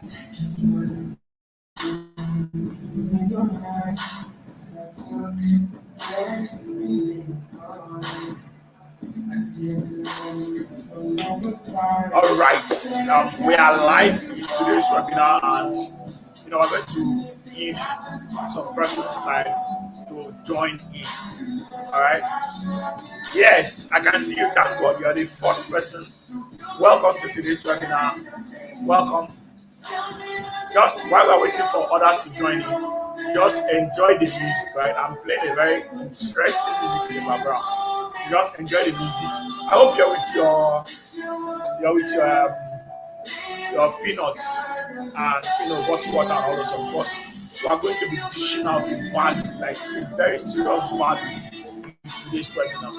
All right, we are live in today's webinar, and we're going to give some persons time to join in. All right. Yes, I can see you. Thank God, you are the first person. Welcome to today's webinar. Welcome. Just while we're waiting for others to join in, just enjoy the music. Right, I'm playing a very interesting music in the background. So just enjoy the music. I hope you're with your peanuts and bottled water and all those. Of course, we are going to be dishing out value, like a very serious value in today's webinar.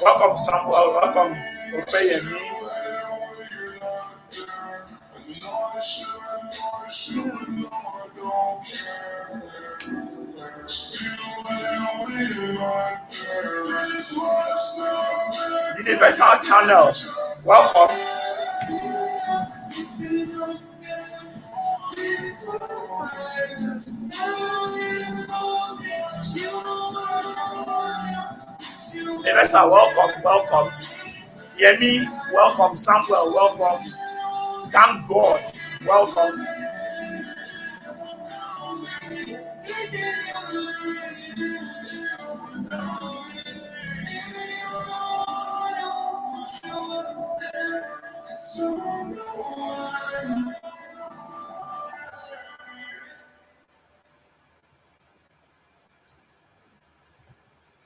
Welcome, Samuel. Welcome, Opeyemi. Universal Channel. Welcome. Universal, welcome. Yemi, welcome. Samuel, welcome. Thank God, welcome.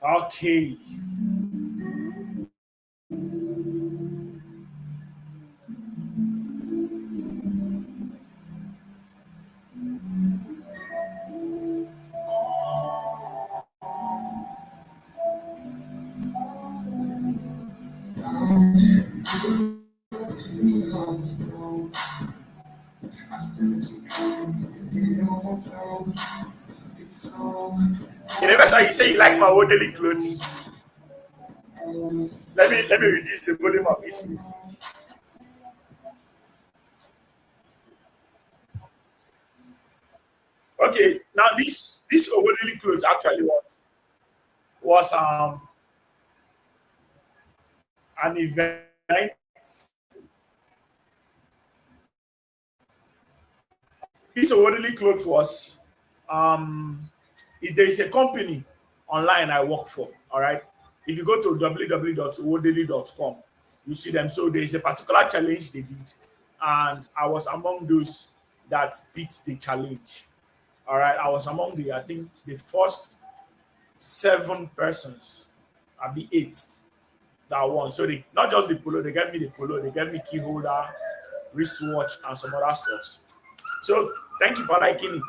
Okay. Universal, you say you like my orderly clothes. Let me reduce the volume of this music. Okay, now this orderly clothes actually was an event. This orderly clothes was there is a company online I work for. All right, if you go to www.owodeli.com, you see them. So there is a particular challenge they did, and I was among those that beat the challenge. All right, I was among I think the first 7 persons, I'll be 8 that won. So they not just the polo, they gave me the polo, they gave me key holder, wristwatch, and some other stuff. So thank you for liking it.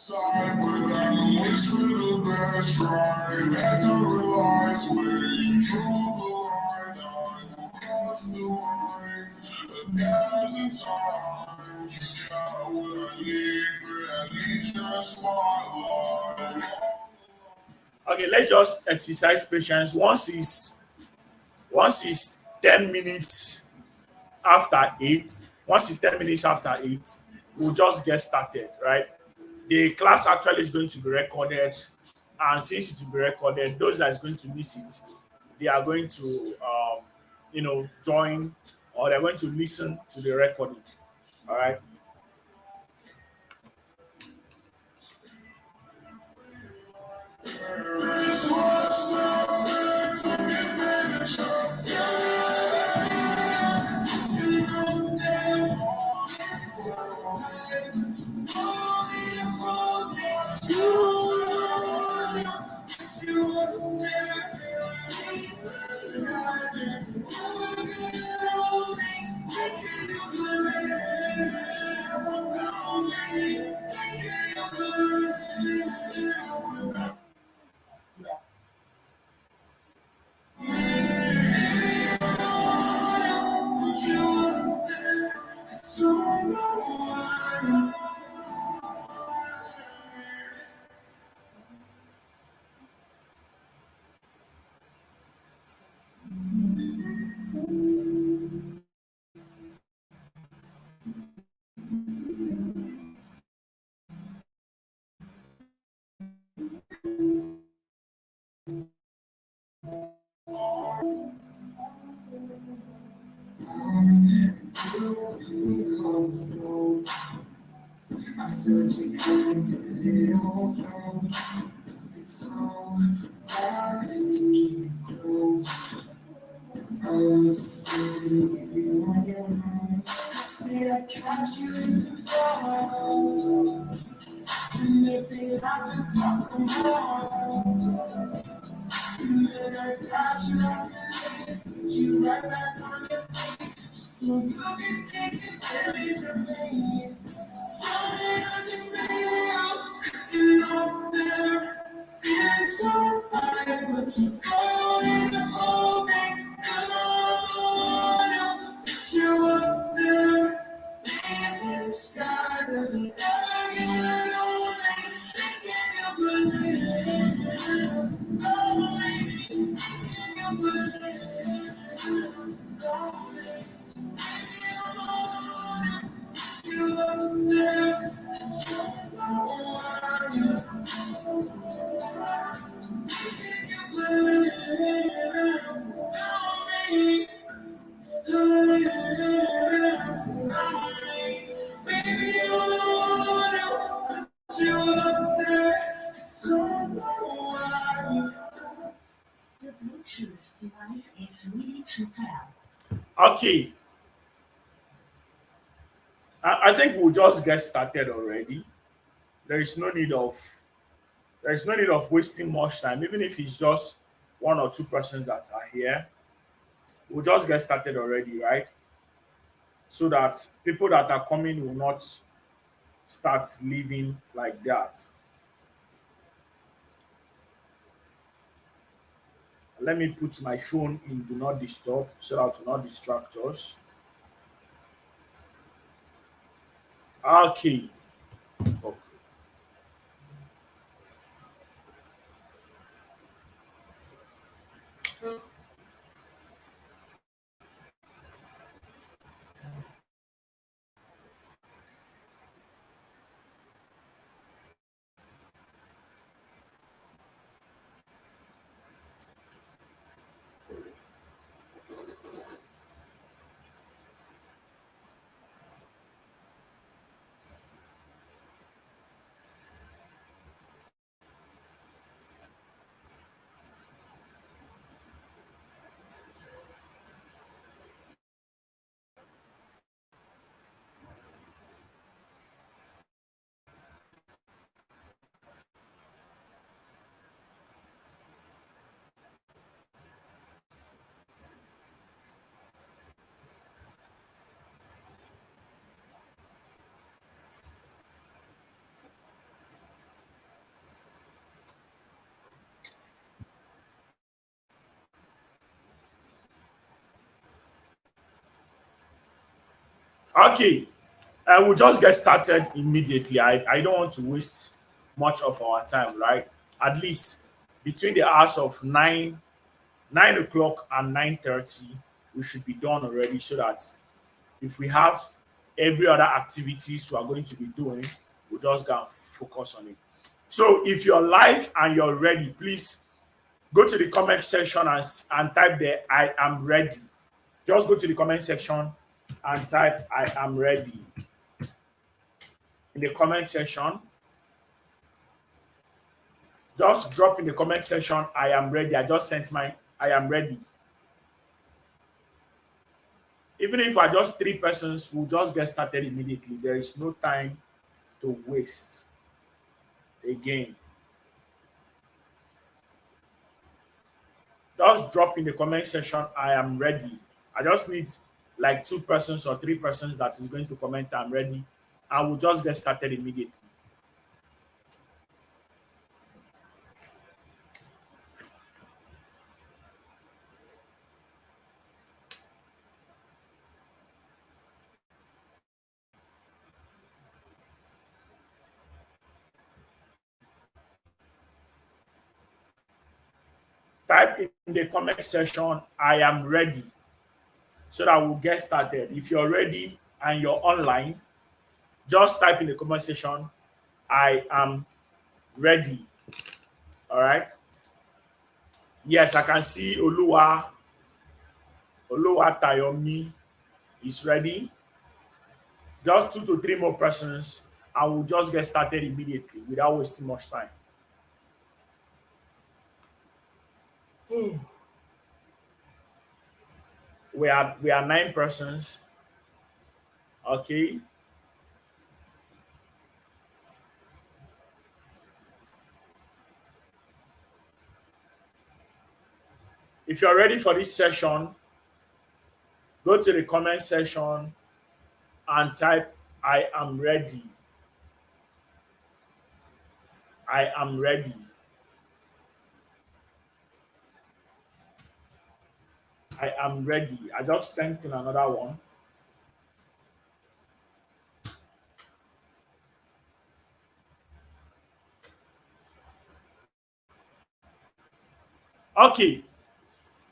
Side, but I wish for the best ride. Had to realize when you drew the line, I will cross the line. A thousand times, I would leave, but at least that's my life. Okay, let's just exercise patience. Once it's 10 minutes after 8, once it's 10 minutes after 8, we'll just get started, right? The class actually is going to be recorded, and since it will be recorded, those that is going to miss it, they are going to join, or they're going to listen to the recording. All right. Okay, I think we'll just get started already. There is no need of there is no need of wasting much time, even if it's just one or two persons that are here. We'll just get started already, right? So that people that are coming will not start leaving like that. Let me put my phone in do not disturb so that to not distract us. Okay. Fuck. Okay. We'll just get started immediately. I don't want to waste much of our time, right? At least between the hours of 9 o'clock and 9:30, we should be done already so that if we have every other activities we are going to be doing, we'll just go and focus on it. So if you're live and you're ready, please go to the comment section and type there, I am ready. Just go to the comment section and type, I am ready in the comment section. Just drop in the comment section, I am ready. I just sent my, I am ready. Even if we're just three persons, we'll just get started immediately. There is no time to waste again. Just drop in the comment section, I am ready. I just need like two persons or three persons that is going to comment, I'm ready. And we'll just get started immediately. Type in the comment section, I am ready, so that we'll get started. If you're ready and you're online, just type in the comment section, I am ready. All right. Yes, I can see Oluwa Tayomi is ready. Just two to three more persons, and we'll just get started immediately without wasting much time. We are nine persons. Okay. If you're ready for this session, go to the comment section and type, I am ready. I am ready. I am ready. I just sent in another one. Okay.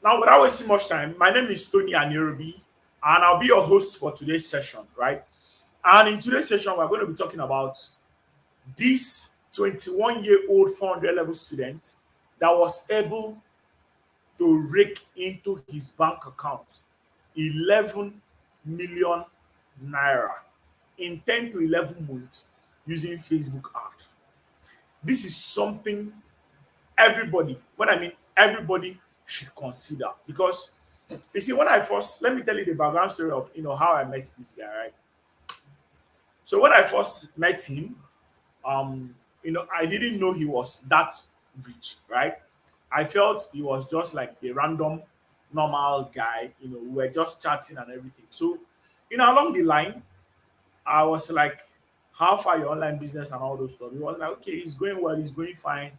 Now, without wasting much time, my name is Tony Anirobi, and I'll be your host for today's session, right? And in today's session, we're going to be talking about this 21-year-old 400 level student that was able to rake into his bank account 11 million naira in 10 to 11 months using Facebook ad. This is something everybody, when I mean everybody, should consider because you see, when I first, let me tell you the background story of how I met this guy, right? So when I first met him, I didn't know he was that rich, right? I felt he was just like a random, normal guy. We were just chatting and everything. So, along the line, I was like, "How far your online business and all those stuff?" He was like, "Okay, it's going well, it's going fine."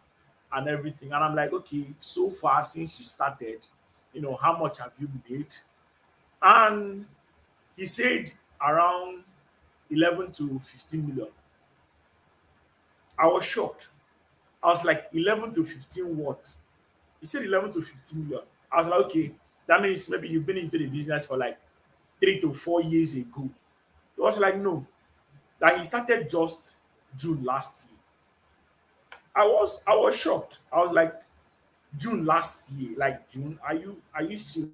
and everything. And I'm like, okay, so far since you started, how much have you made? And he said around 11 to 15 million. I was shocked. I was like, 11 to 15 what? He said 11 to 15 million. I was like, okay, that means maybe you've been into the business for like 3 to 4 years ago. He was like, no, that he started just June last year. I was shocked. I was like, June last year, like June. Are you serious?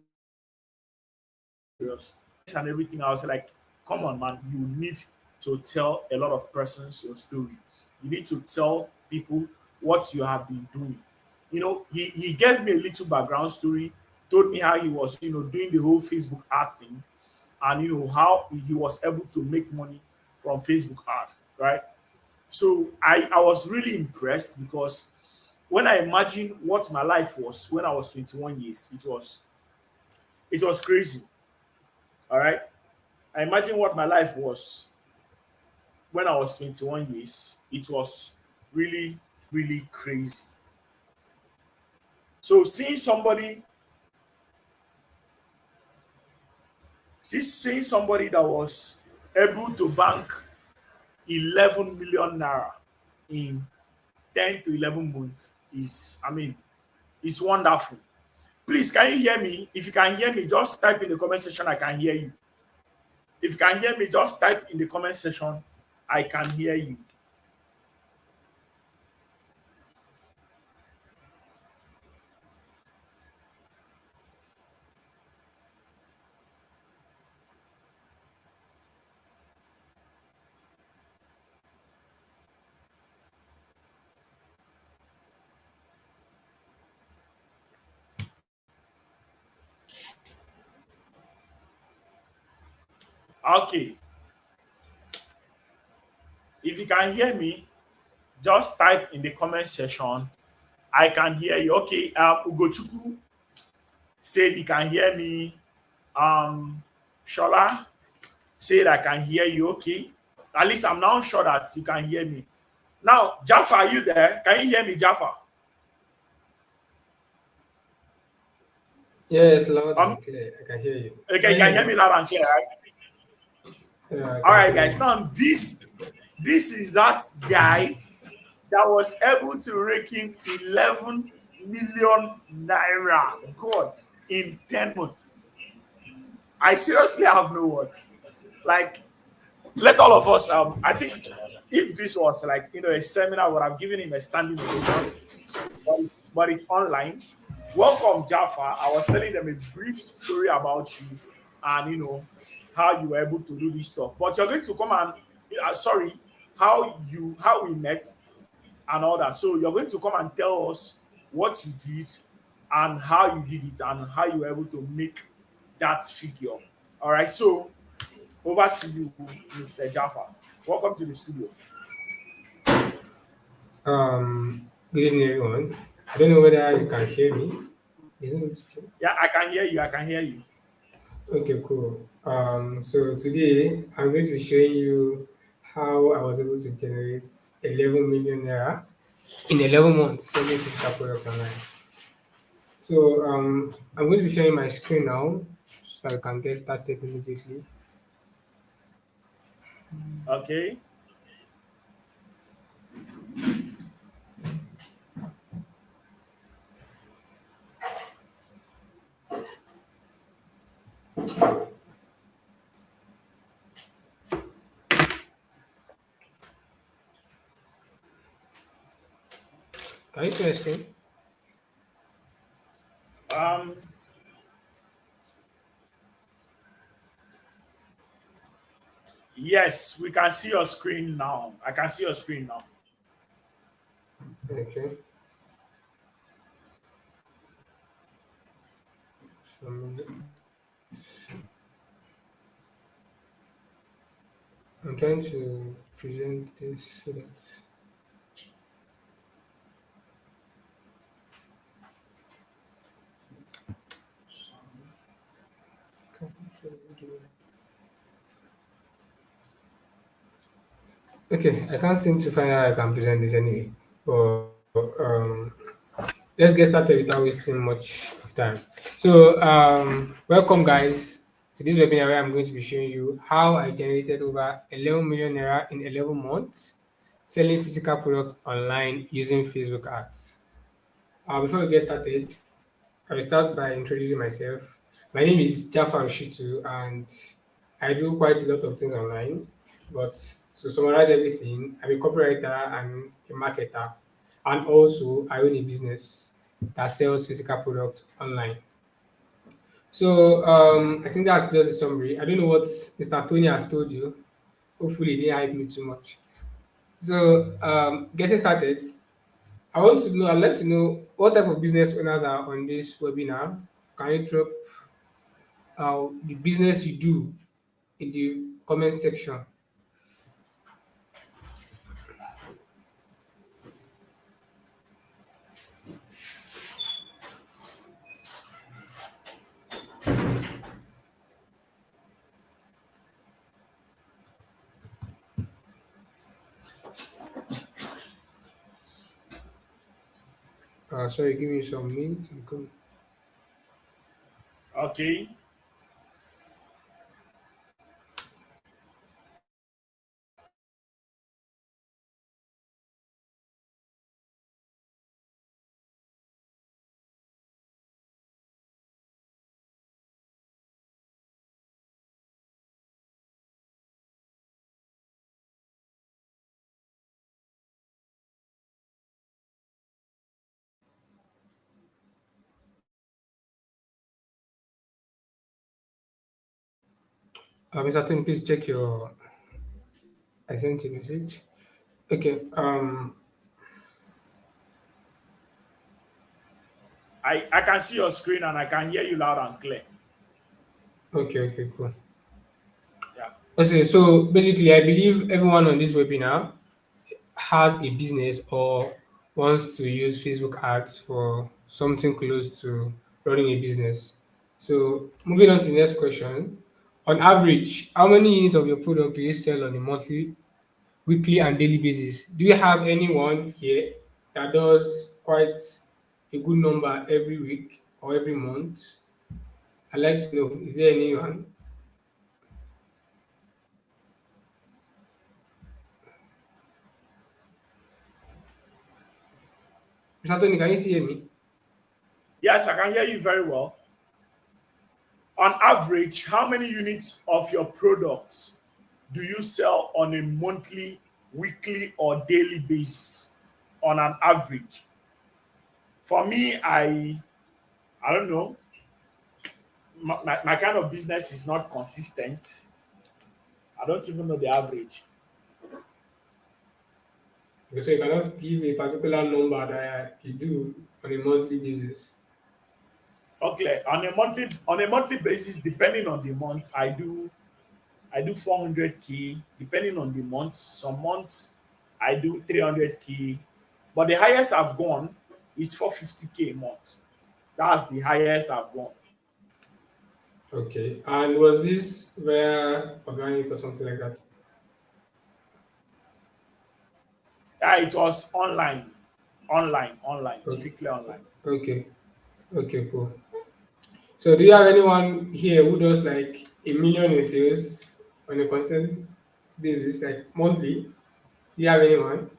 And everything. I was like, come on, man, you need to tell a lot of persons your story. You need to tell people what you have been doing. He gave me a little background story, told me how he was, doing the whole Facebook ad thing, and how he was able to make money from Facebook ad, right? So I was really impressed because when I imagine what my life was when I was 21 years, it was crazy. All right. I imagine what my life was when I was 21 years. It was really, really crazy. So seeing somebody that was able to bank 11 million naira in 10 to 11 months is wonderful. Please, can you hear me? If you can hear me, just type in the comment section. I can hear you. If you can hear me, just type in the comment section. I can hear you. Okay. If you can hear me, just type in the comment section. I can hear you. Okay. Ugochukwu said he can hear me. Shola said I can hear you. Okay. At least I'm now sure that you can hear me. Now, Jaffa, are you there? Can you hear me, Jaffa? Yes, loud Um, and clear. I can hear you. okay, Can you you can hear hear me? me loud and clear, right? Yeah, I All can right, hear guys. you. Now, this is that guy that was able to rake in 11 million naira. God, in 10 months. I seriously have no words. Like, let all of us, I think if this was like, a seminar, I would have given him a standing ovation, but it's online. Welcome, Jaffa. I was telling them a brief story about you and, how you were able to do this stuff. But you're going to come and, sorry, how we met and all that. So you're going to come and tell us what you did and how you did it and how you were able to make that figure. All right. So over to you, Mr. Jaffa. Welcome to the studio. Good evening, everyone. I don't know whether you can hear me. Isn't it? Yeah, I can hear you. I can hear you. Okay, cool. So today I'm going to be showing you how I was able to generate 11 million naira in 11 months selling physical product online. So I'm going to be showing my screen now, so I can get started immediately. Okay. Can you see my screen? Um. Yes, we can see your screen now. I can see your screen now. Okay. So I'm trying to present this so that okay, I can't seem to find how I can present this anyway. But let's get started without wasting much of time. So, welcome guys to this webinar where I'm going to be showing you how I generated over 11 million naira in 11 months selling physical products online using Facebook ads. Before we get started, I will start by introducing myself. My name is Jafar Shitu, and I do quite a lot of things online. But to summarize everything, I'm a copywriter and a marketer, and also I own a business that sells physical products online. So I think that's just a summary. I don't know what Mr. Tony has told you. Hopefully, he didn't hype me too much. So getting started, I'd like to know what type of business owners are on this webinar. Can you drop the business you do in the comment section? Sorry, give me some minutes. I'm coming. Okay. Mr. Tony, please check your. I sent you a message. Okay. I can see your screen and I can hear you loud and clear. Okay. Okay. Cool. Yeah. Okay. So basically, I believe everyone on this webinar has a business or wants to use Facebook ads for something close to running a business. So moving on to the next question. On average, how many units of your product do you sell on a monthly, weekly, and daily basis? Do you have anyone here that does quite a good number every week or every month? I'd like to know, is there anyone? Mr. Tony, can you see me? Yes, I can hear you very well. On average, how many units of your products do you sell on a monthly, weekly, or daily basis? On an average. For me, I don't know. My kind of business is not consistent. I don't even know the average. Okay, so you cannot give a particular number that you do on a monthly basis. Okay, on a monthly basis, depending on the month, I do 400K depending on the month. Some months I do 300K, but the highest I've gone is 450K a month. That's the highest I've gone. Okay. And was this via organic or something like that? Yeah, it was online, Okay. strictly online. Okay. Okay, cool. So do you have anyone here who does like a million in sales on a consistent basis, like monthly? Do you have anyone?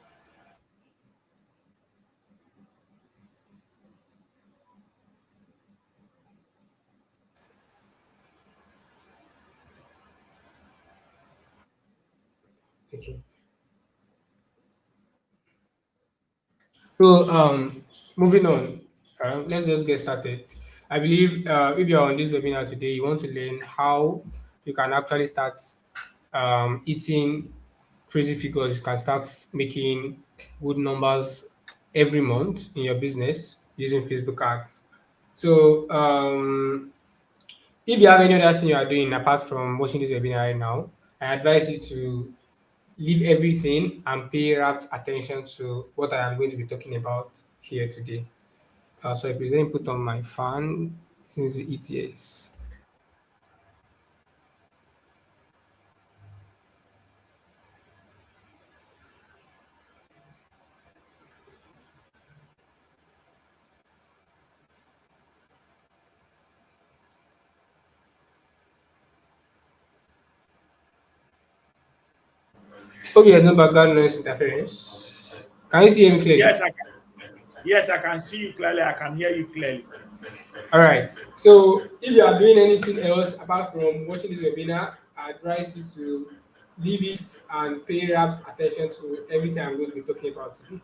Okay. So moving on, let's just get started. I believe if you're on this webinar today, you want to learn how you can actually start eating crazy figures. You can start making good numbers every month in your business using Facebook ads. So if you have any other thing you are doing apart from watching this webinar right now, I advise you to leave everything and pay rapt attention to what I am going to be talking about here today. So I present put on my fan since the ETS. Hope there's no background noise interference. Can you see me clearly? Yes, I can. Yes, I can see you clearly. I can hear you clearly. All right. So if you are doing anything else apart from watching this webinar, I advise you to leave it and pay rapt attention to everything I'm going to be talking about today.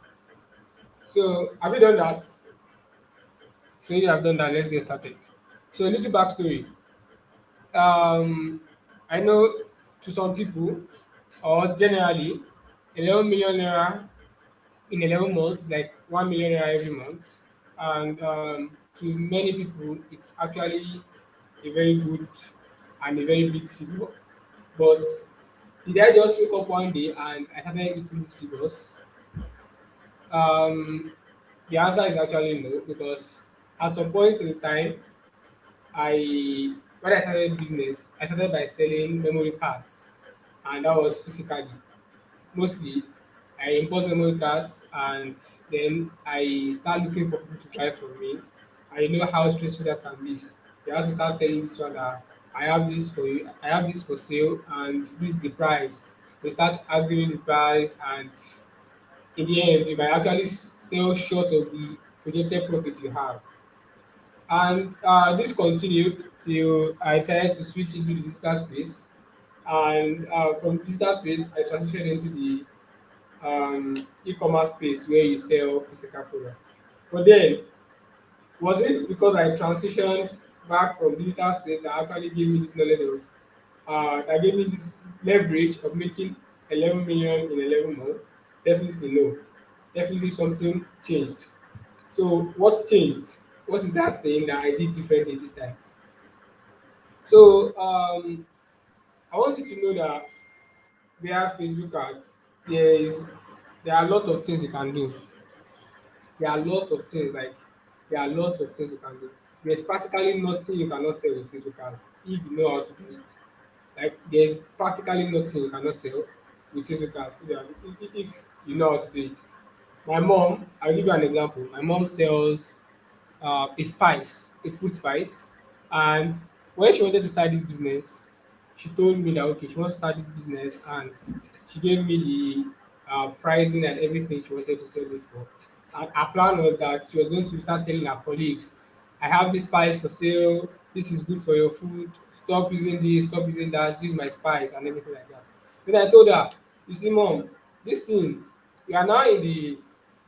So have you done that? So if you have done that, let's get started. So a little backstory. Um, I know to some people, or generally, 11 million naira in 11 months, like 1 million naira every month. And to many people, it's actually a very good and a very big figure. But did I just wake up one day and I started eating these figures? Um, the answer is actually no, because at some point in time, when I started business, I started by selling memory cards, and that was physically. Mostly, I import memory cards, and then I start looking for people to buy from me. I know how stressful that can be. You have to start telling this one that I have this for you, I have this for sale, and this is the price. They start arguing the price, and in the end, you might actually sell short of the projected profit you have. And this continued till I decided to switch into the digital space. And from digital space, I transitioned into the e-commerce space where you sell physical products. But then, was it because I transitioned back from digital space that actually gave me this knowledge of, that gave me this leverage of making 11 million in 11 months? Definitely no. Definitely something changed. So what changed? What is that thing that I did differently this time? So I want you to know that via Facebook ads, there are a lot of things you can do. There are a lot of things like there are a lot of things you can do. There's practically nothing you cannot sell with Facebook ads if you know how to do it. Like there's practically nothing you cannot sell with Facebook ads if you know how to do it. My mom, I'll give you an example. My mom sells a spice, a food spice, and when she wanted to start this business, she told me that okay, she wants to start this business, and she gave me the pricing and everything she wanted to sell this for. And her plan was that she was going to start telling her colleagues, "I have this spice for sale. This is good for your food. Stop using this. Stop using that. Use my spice and everything like that." Then I told her, "You see, mom, this thing, we are now in the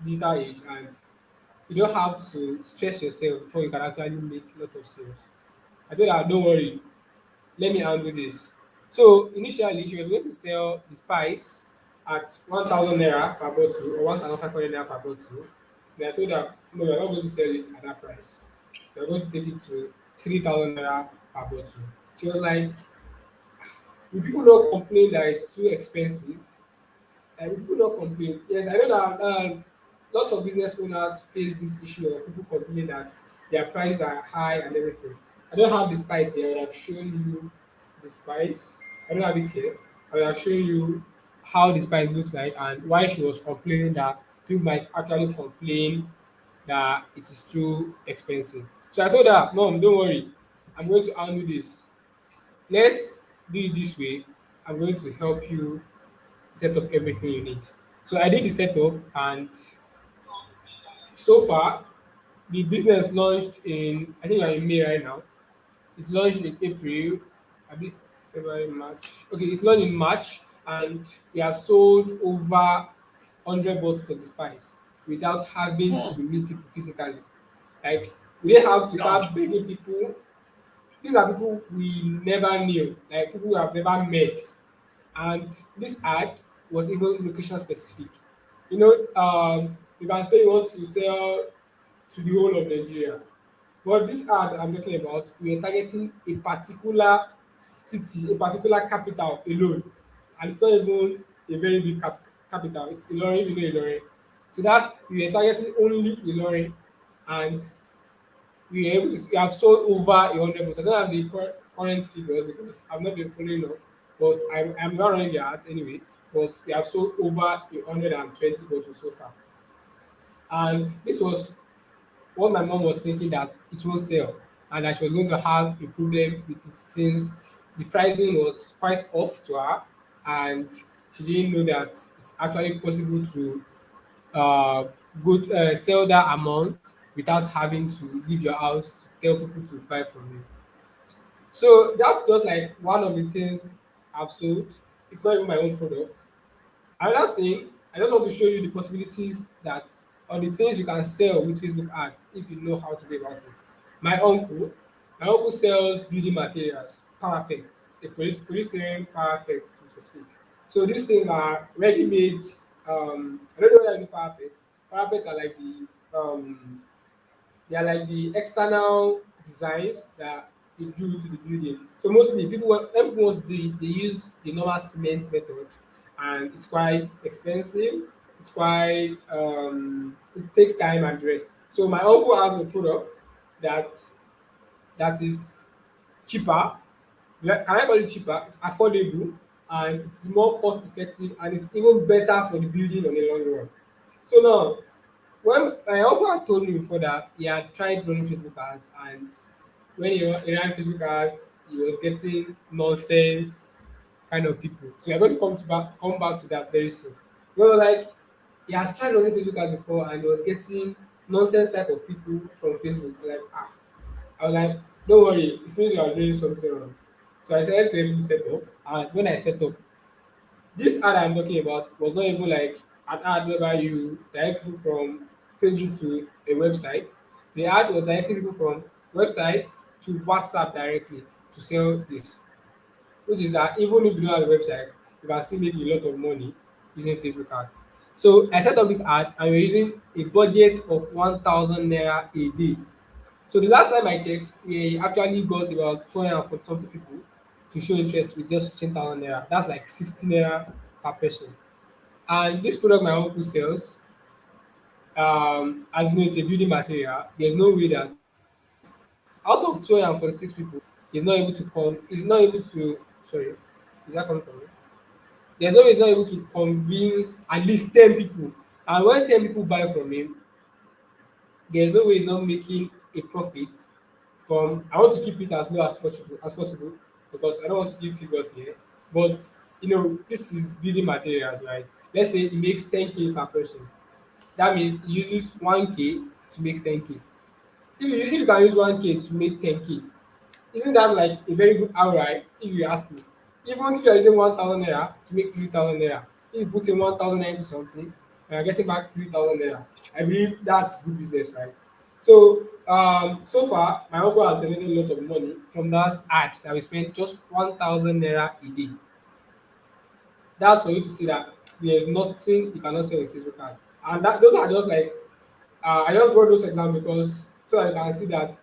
digital age, and you don't have to stress yourself before you can actually make a lot of sales." I told her, "Don't worry, let me handle this." So initially, she was going to sell the spice at 1,000 naira per bottle or 1,500 naira per bottle. Then I told her, "No, we're not going to sell it at that price. We're going to take it to 3,000 naira per bottle." She was like, "Do people not complain that it's too expensive?" And people don't complain. Yes, I know that lots of business owners face this issue of people complaining that their prices are high and everything. I don't have the spice here. I have shown you the spice. I don't have it here. I will have shown you how the spice looks like and why she was complaining that people might actually complain that it is too expensive. So I told her, "Mom, don't worry. I'm going to handle this. Let's do it this way. I'm going to help you set up everything you need." So I did the setup, and so far the business launched in, I think we're in May right now. It's launched in April, a bit February, March. Okay, it's launched in March, and we have sold over 100 bottles of the spice without having Hmm. to meet people physically. Like we didn't have to Sounds start begging people. These are people we never knew, like people we have never met. And this ad was even location specific. You know, you can say you want to sell to the whole of Nigeria, but this ad I'm talking about, we are targeting a particular city, a particular capital alone, and it's not even a very big capital. It's Ilorin, you know Ilorin. So that we are targeting only Ilorin, and we were able to we have sold over 100 bottles. I don't have the current figures because I've not been following up, but I'm not running the ads anyway. But we have sold over 120 bottles so far, and this was what my mom was thinking that it won't sell and that she was going to have a problem with it since the pricing was quite off to her, and She didn't know that it's actually possible to uh, sell that amount without having to leave your house to tell people to buy from you. So that's just like one of the things I've sold. It's not even my own product. Another thing, I just want to show you the possibilities that or the things you can sell with Facebook ads if you know how to go about it. My uncle, my uncle sells building materials, parapets, a police parapet to be specific. So these things are ready-made. I don't know whether you know parapets. Parapets are like the external designs that they do to the building. So mostly when people want to do it, they use the normal cement method, and it's quite expensive. It's quite it takes time and rest. So my uncle has a product that that is cheaper. Can I call it cheaper? It's affordable and it's more cost effective and it's even better for the building on the long run. So now when my uncle had told me before that he had tried running Facebook ads, and when he ran Facebook ads, he was getting nonsense kind of people. So we're going to come back to that very soon. We were like, he has tried running Facebook ads before and he was getting nonsense type of people from Facebook. Like, I was like, don't worry, it means you are doing something wrong. So I decided to help him set up. And when I set up, this ad I'm talking about was not even like an ad whereby you direct people from Facebook to a website. The ad was directing people from website to WhatsApp directly to sell this, which is that even if you don't have a website, you can still make a lot of money using Facebook ads. So I set up this ad and we're using a budget of 1,000 naira a day. So the last time I checked, we actually got about 240 something people to show interest with just 15,000 naira. That's like 60 naira per person. And this product my uncle sells, as you know, it's a building material. There's no way that out of 246 people, he's not able to, sorry, is that coming from me? There's no way he's not able to convince at least 10 people. And when 10 people buy from him, there's no way he's not making a profit from. I want to keep it as low as possible because I don't want to give figures here. But this is building materials, right? Let's say he makes 10K per person. That means he uses 1K to make 10K. If you can use 1K to make 10K, isn't that like a very good ROI if you ask me? Even if you're using 1,000 naira to make 3,000 naira, if you put in 1,000 naira into something and you're getting back 3,000 naira, I believe that's good business, right? So, so far, my uncle has generated a lot of money from that ad that we spent just 1,000 naira a day. That's for you to see that there's nothing you cannot sell with Facebook ad. And those are just like I just brought those examples because so that you can see that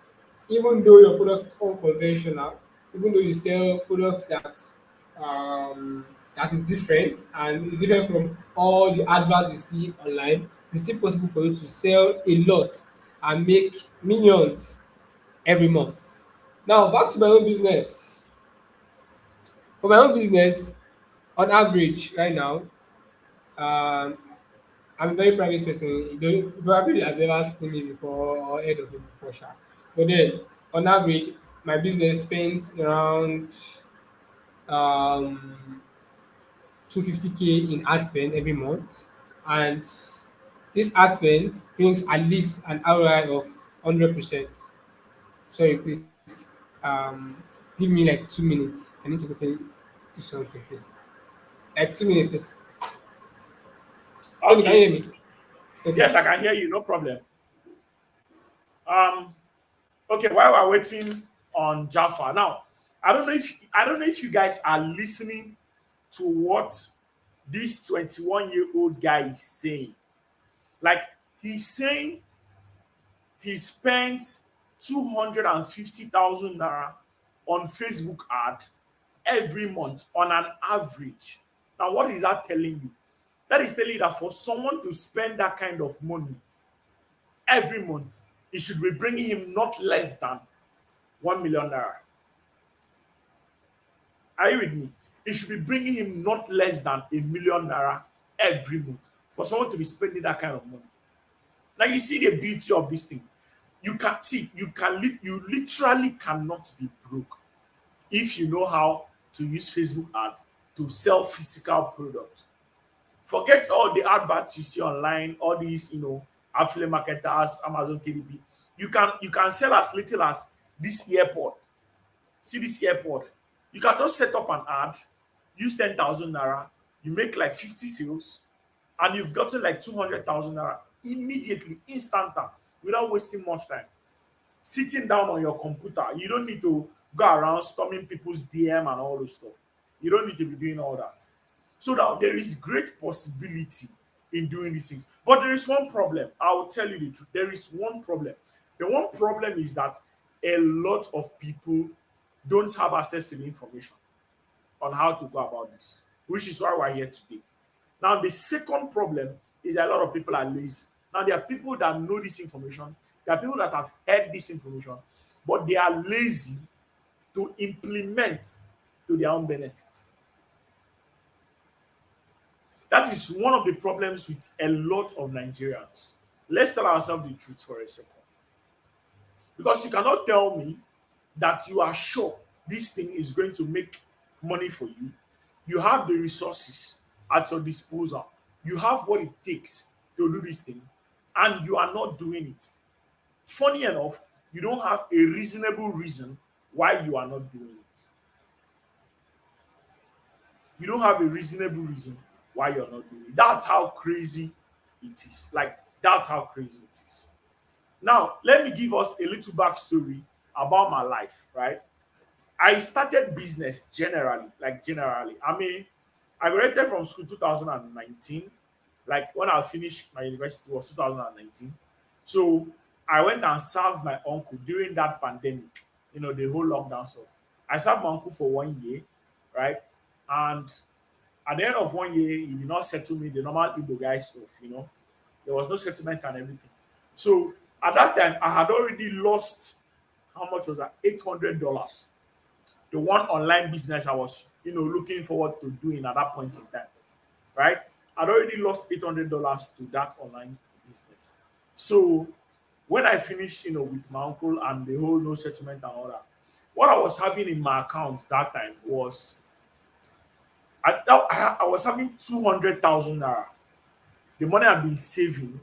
even though your product is unconventional, even though you sell products that is different and is different from all the adverts you see online, it's still possible for you to sell a lot and make millions every month. Now back to my own business. For my own business, on average, right now, um, I'm a very private person. You don't probably have never seen me before or heard of me before, sha. But then, on average, my business spends around um 250K in ad spend every month, and this ad spend brings at least an ROI of 100%. Sorry, please. Give me like 2 minutes. I need to quickly do something, please. Like 2 minutes, please. Tell me, can you Okay. hear me? Okay. Yes, I can hear you. No problem. Um. Okay. While we're waiting on Jaffa, now I don't know if you guys are listening to what this 21-year-old guy is saying. Like he's saying he spent 250,000 naira on Facebook ad every month on an average. Now, what is that telling you? That is telling you that for someone to spend that kind of money every month, it should be bringing him not less than 1 million naira. Are you with me? It should be bringing him not less than a million naira every month for someone to be spending that kind of money. Now you see the beauty of this thing. You literally cannot be broke if you know how to use Facebook ad. to sell physical products. Forget all the adverts you see online, all these, affiliate marketers, Amazon KDP. You can sell as little as this earpod. See this earpod. You can just set up an ad, use 10,000 naira, you make like 50 sales, and you've gotten like 200,000 naira immediately, instanta, without wasting much time. Sitting down on your computer, you don't need to go around storming people's DM and all those stuff. You don't need to be doing all that. So now there is great possibility in doing these things. But there is one problem. I will tell you the truth. There is one problem. The one problem is that a lot of people don't have access to the information on how to go about this, which is why we're here today. Now, the second problem is that a lot of people are lazy. Now, there are people that know this information, there are people that have heard this information, but they are lazy to implement to their own benefit. That is one of the problems with a lot of Nigerians. Let's tell ourselves the truth for a second. Because you cannot tell me that you are sure this thing is going to make money for you. You have the resources at your disposal. You have what it takes to do this thing, and you are not doing it. Funny enough, you don't have a reasonable reason why you are not doing it. You don't have a reasonable reason why you're not doing it. That's how crazy it is. Like, that's how crazy it is. Now, let me give us a little backstory about my life, right? I started business generally, like generally. I mean, I graduated from school 2019. Like when I finished my university was 2019. So I went and served my uncle during that pandemic, the whole lockdown stuff. I served my uncle for 1 year, right? And at the end of 1 year, he did not settle me the normal Igbo guy stuff. There was no settlement and everything. So at that time, I had already lost, how much was that? $800. The one online business I was, looking forward to doing at that point in time, right? I'd already lost $800 to that online business. So when I finished, with my uncle and the whole no settlement and all that, what I was having in my account that time was I was having 200,000 naira. The money I've been saving,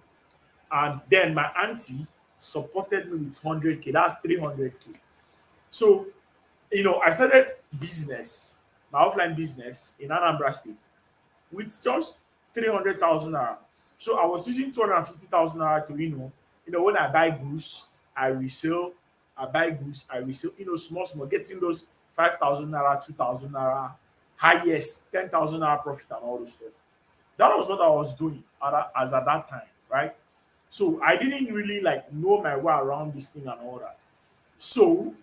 and then my auntie supported me with 100K. That's 300K. So I started business, my offline business in Anambra State with just 300,000 naira. So I was using 250,000 naira to, when I buy goods, I resell, I buy goods, I resell, small, small, getting those 5,000 naira, 2,000 naira, highest 10,000 naira profit and all this stuff. That was what I was doing as at that time, right? So I didn't really like know my way around this thing and all that. So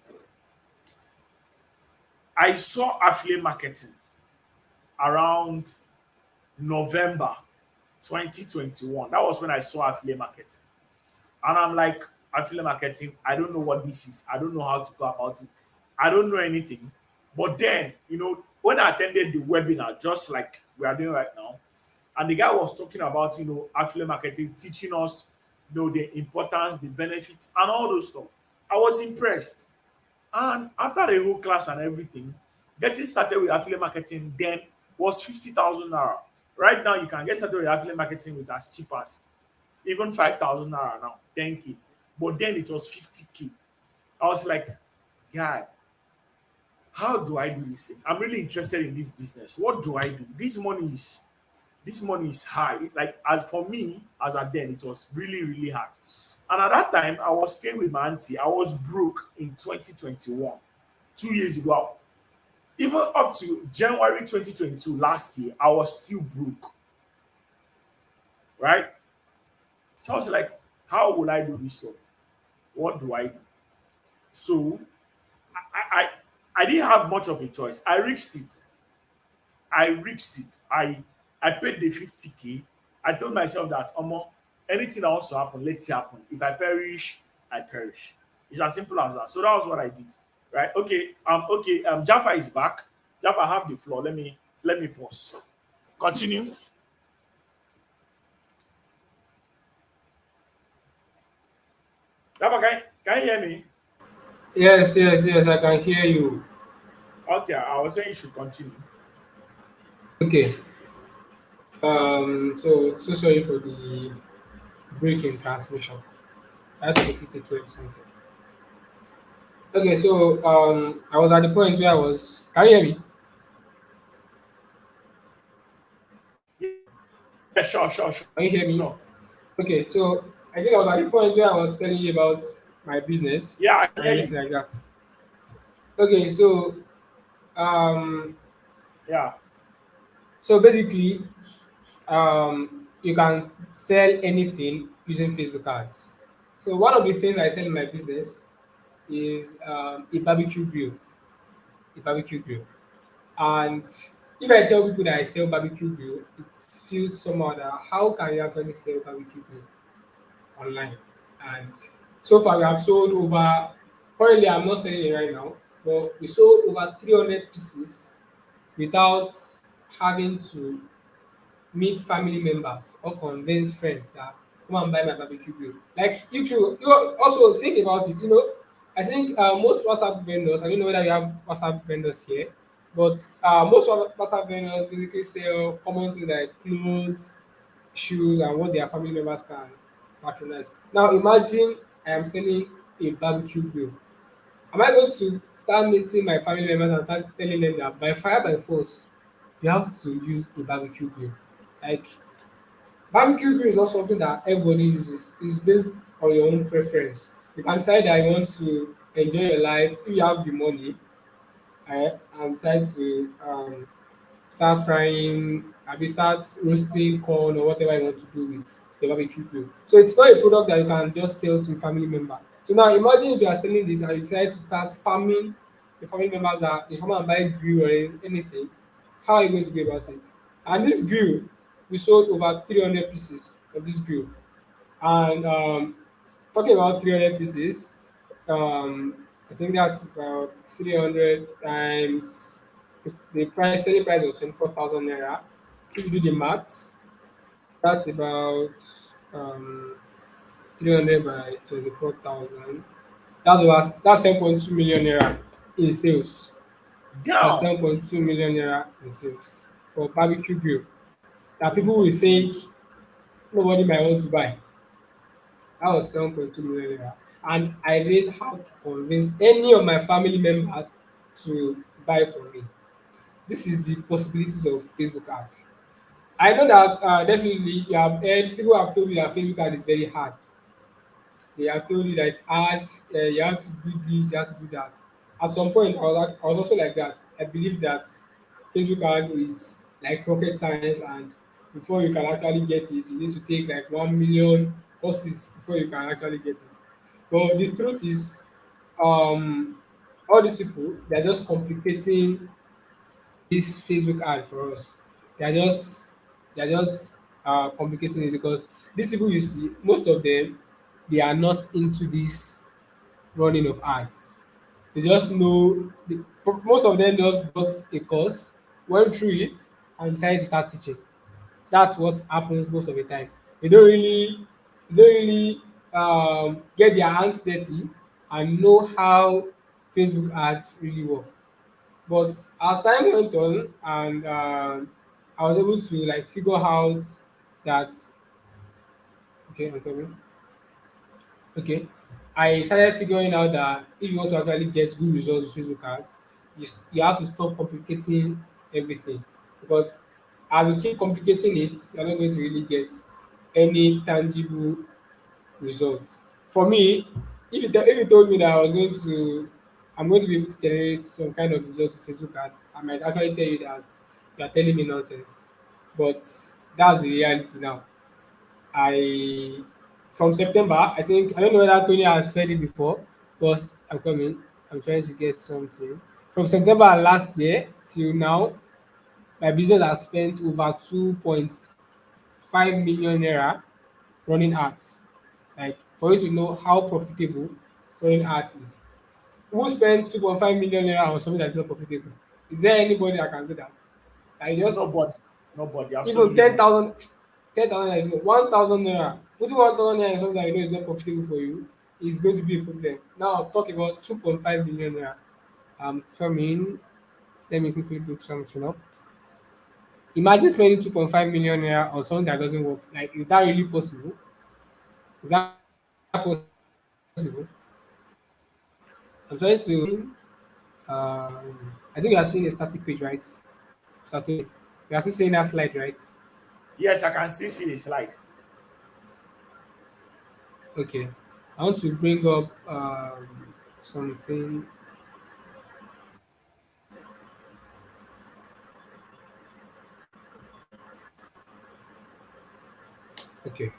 I saw affiliate marketing around November 2021. That was when I saw affiliate marketing. And I'm like, affiliate marketing, I don't know what this is. I don't know how to go about it. I don't know anything. But then, when I attended the webinar, just like we are doing right now, and the guy was talking about, affiliate marketing, teaching us, the importance, the benefits, and all those stuff. I was impressed. And after the whole class and everything, getting started with affiliate marketing then was 50,000 naira. Right now, you can get started with affiliate marketing with as cheap as even 5,000 naira now, 10K. But then it was 50K. I was like, guy, how do I do this thing? I'm really interested in this business. What do I do? This money is high. Like as for me, as at then, it was really, really high. And at that time, I was staying with my auntie. I was broke in 2021, 2 years ago. Even up to January 2022, last year, I was still broke, right? So I was like, how will I do this stuff? What do I do? So I, I, I didn't have much of a choice. I risked it. I risked it. I paid the 50K. I told myself that anything that wants to happen, let it happen. If I perish, I perish. It's as simple as that. So that was what I did. Right? Okay. Jaffa is back. Jaffa, have the floor. Let me pause. Continue. Jaffa, can you hear me? Yes, yes, yes, I can hear you. Okay, I was saying you should continue. Okay. So sorry for the break in transmission. I had to quickly take something. Okay, so I was at the point where I was. Can you hear me? Yeah, sure, sure, sure. Can you hear me? Sure. Okay, so I think I was at the point where I was telling you about my business Yeah, I and hear you. everything like that. Okay, um, Yeah. so basically, you can sell anything using Facebook ads. So one of the things I sell in my business is a barbecue grill, a barbecue grill. And if I tell people that I sell barbecue grill, it feels somehow that how can you actually sell barbecue grill online? And so far we have sold over, currently I'm not selling it right now, but we sold over 300 pieces without having to meet family members or convince friends that come and buy my barbecue grill. Like you also think about it. I think most WhatsApp vendors. I don't know whether you have WhatsApp vendors here, but most WhatsApp vendors basically sell common things like clothes, shoes, and what their family members can patronize. Now imagine I am selling a barbecue grill. Am I going to start meeting my family members and start telling them that by fire by force you have to use a barbecue grill? Like, barbecue grill is not something that everybody uses. It's based on your own preference. You can decide that you want to enjoy your life if you have the money, and decide to start frying, maybe start roasting corn or whatever you want to do with the barbecue grill. So it's not a product that you can just sell to a family member. So now imagine if you are selling this and you decide to start spamming the family members that they should come and buy grill or anything. How are you going to go about it? And this grill, we sold over 300 pieces of this grill. And talking about 300 pieces, I think that's about 300 times the price, selling price was 24,000 naira. If you do the maths, that's about 300 by 24,000. That's 7.2 million naira in sales. That's Down. 7.2 million naira in sales for barbecue grill. That people will think 7.2. nobody might want to buy. That was 7.2 million naira. And I rate how to convince any of my family members to buy from me. This is the possibilities of Facebook ad. I know that definitely you have heard people have told you that Facebook ad is very hard. They have told you that it's hard, you have to do this, you have to do that. At some point, I was also like that. I believe that Facebook ad is like rocket science, and before you can actually get it, you need to take like 1 million courses before you can actually get it. But the truth is, um, all these people, they're just complicating this Facebook ad for us. They're just complicating it because these people you see, most of them, they are not into this running of ads. They just know most of them just got a course, went through it, and decided to start teaching. That's what happens most of the time. They don't really get their hands dirty and know how Facebook ads really work. But as time went on, and I was able to like figure out that okay, I'm coming. Okay, I started figuring out that if you want to actually get good results with Facebook ads, you have to stop complicating everything, because as you keep complicating it, you're not going to really get any tangible results. For me, if you told me that I'm going to be able to generate some kind of results with Facebook ads, I might actually tell you that you are telling me nonsense. But that's the reality now. I From September, I don't know whether Tony has said it before, but I'm coming. I'm trying to get something. From September last year till now, my business has spent over 2.5 million naira running ads. Like, for you to know how profitable running ads is. Who spends 2.5 million naira on something that's not profitable? Is there anybody that can do that? Like, just Nobody. Nobody. even Absolutely ten nobody. thousand, 10,000 naira is not 1,000 naira. Putting 1,000 naira in something that you know is not profitable for you is going to be a problem. Now talk about 2.5 million naira. Coming. Let me quickly look something up. Imagine spending 2.5 million naira on something that doesn't work. Like, is that really possible? Is that possible? I'm trying to. I think you are seeing a static page, right? Static. You are still seeing that slide, right? Yes, I can still see the slide. Okay. I want to bring up something. Okay.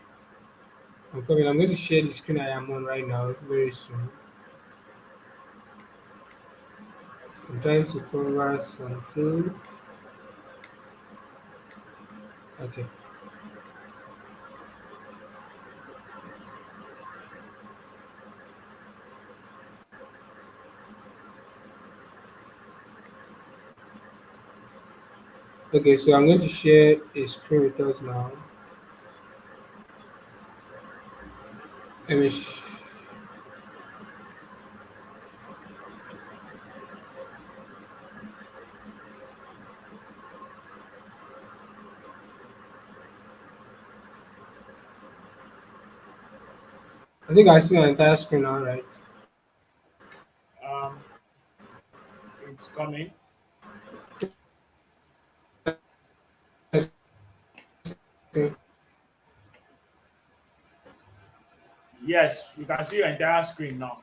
I'm coming. I'm going to share the screen I am on right now very soon. I'm trying to cover some things. Okay. Okay, so I'm going to share a screen with us now. Let me. I think I see an entire screen now, right? Um, it's coming. Okay. Yes, you can see your entire screen now.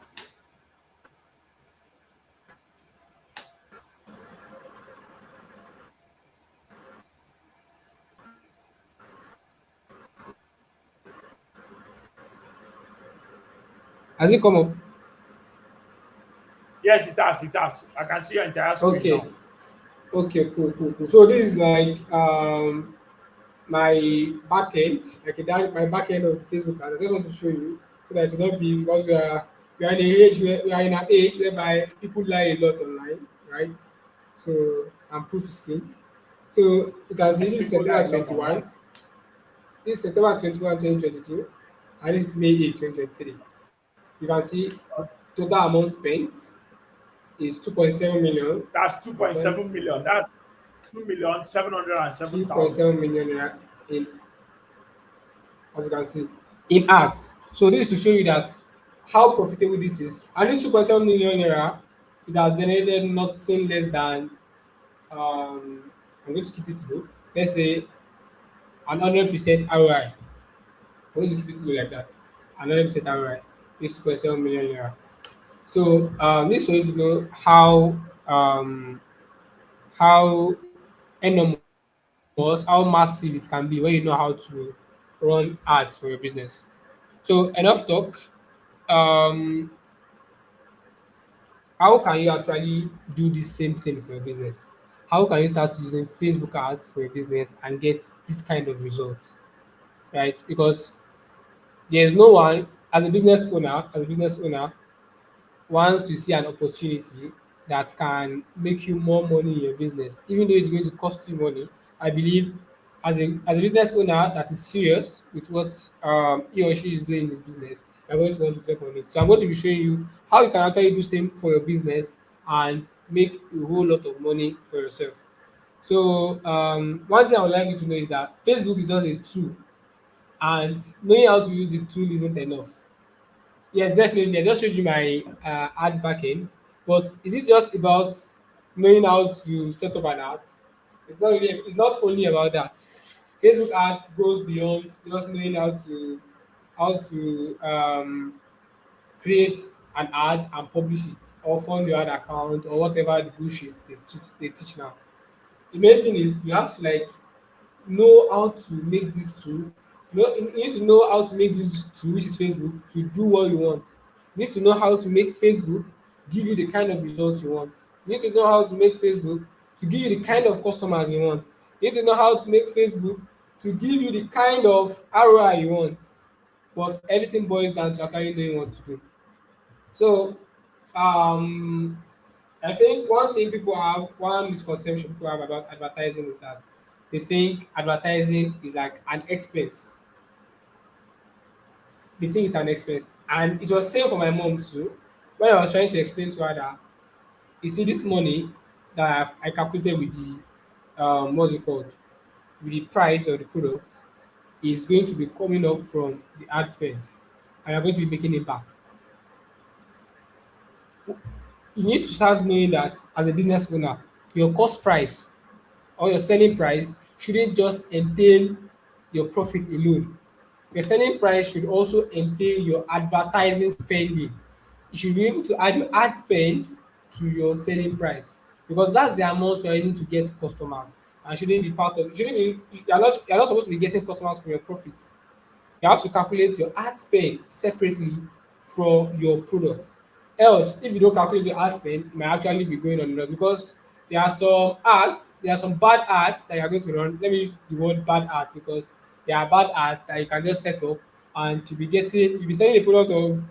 Has it come up? Yes, it has. It has. I can see your entire screen Okay. now. Okay. Cool. Cool. Cool. So this is like my backend, like that my backend of Facebook, and I just want to show you so that it will not be because we are in an age whereby people lie a lot online, right? So and proof is king. So you can see Yes, this is people lie September a lot online. 21, this is September 21, 2022, and this is May 8, 2023. You can see the total amount spent is 2.7 million. That's We spent 2.7 million. That's 2,707,000. 3.7 million naira in, as you can see, in ads. So this is to show you that how profitable this is. And this 2.7 million naira, it has generated nothing less than I'm going to keep it low. Let's say an 100% ROI. I'm going to keep it low like that. An 100% ROI is 2.7 million naira. So this shows you know how enormous, how massive it can be when you know how to run ads for your business. So enough talk. Um, how can you actually do the same thing for your business? How can you start using Facebook ads for your business and get this kind of results, right? Because there's no one as a business owner, once you see an opportunity that can make you more money in your business, even though it's going to cost you money, I believe as a business owner that is serious with what he or she is doing in his business, you're going to want to take on it. So I'm going to be showing you how you can actually do same for your business and make a whole lot of money for yourself. So one thing I would like you to know is that Facebook is just a tool, and knowing how to use the tool isn't enough. Yes, definitely. I just showed you my ad backend, but is it just about knowing how to set up an ad? It's not really. It's not only about that. Facebook ad goes beyond just knowing how to create an ad and publish it, or fund your ad account, or whatever the bullshit they teach now. The main thing is you have to like know how to make this tool. You need to know how to make this tool, which is Facebook, to do what you want. You need to know how to make Facebook give you the kind of results you want. You need to know how to make Facebook to give you the kind of customers you want. You need to know how to make Facebook to give you the kind of ROI you want. But everything boils down to actually knowing what to do. So um I think one misconception people have about advertising is that they think advertising is like an expense. They think it's an expense. And it was same for my mom too. When I was trying to explain to her that you see this money that I calculated with the what's it called? with the price of the product is going to be coming up from the ad spend, and you're going to be making it back. You need to start knowing that as a business owner, your cost price or your selling price shouldn't just entail your profit alone. Your selling price should also entail your advertising spending. You should be able to add your ad spend to your selling price, because that's the amount you are using to get customers, and shouldn't be part of, shouldn't be, you're not supposed to be getting customers from your profits. You have to calculate your ad spend separately from your product. Else, if you don't calculate your ad spend, you might actually be going on a loss, because there are some bad ads that you are going to run. Let me use the word bad ads, because there are bad ads that you can just set up and you'll be selling a product of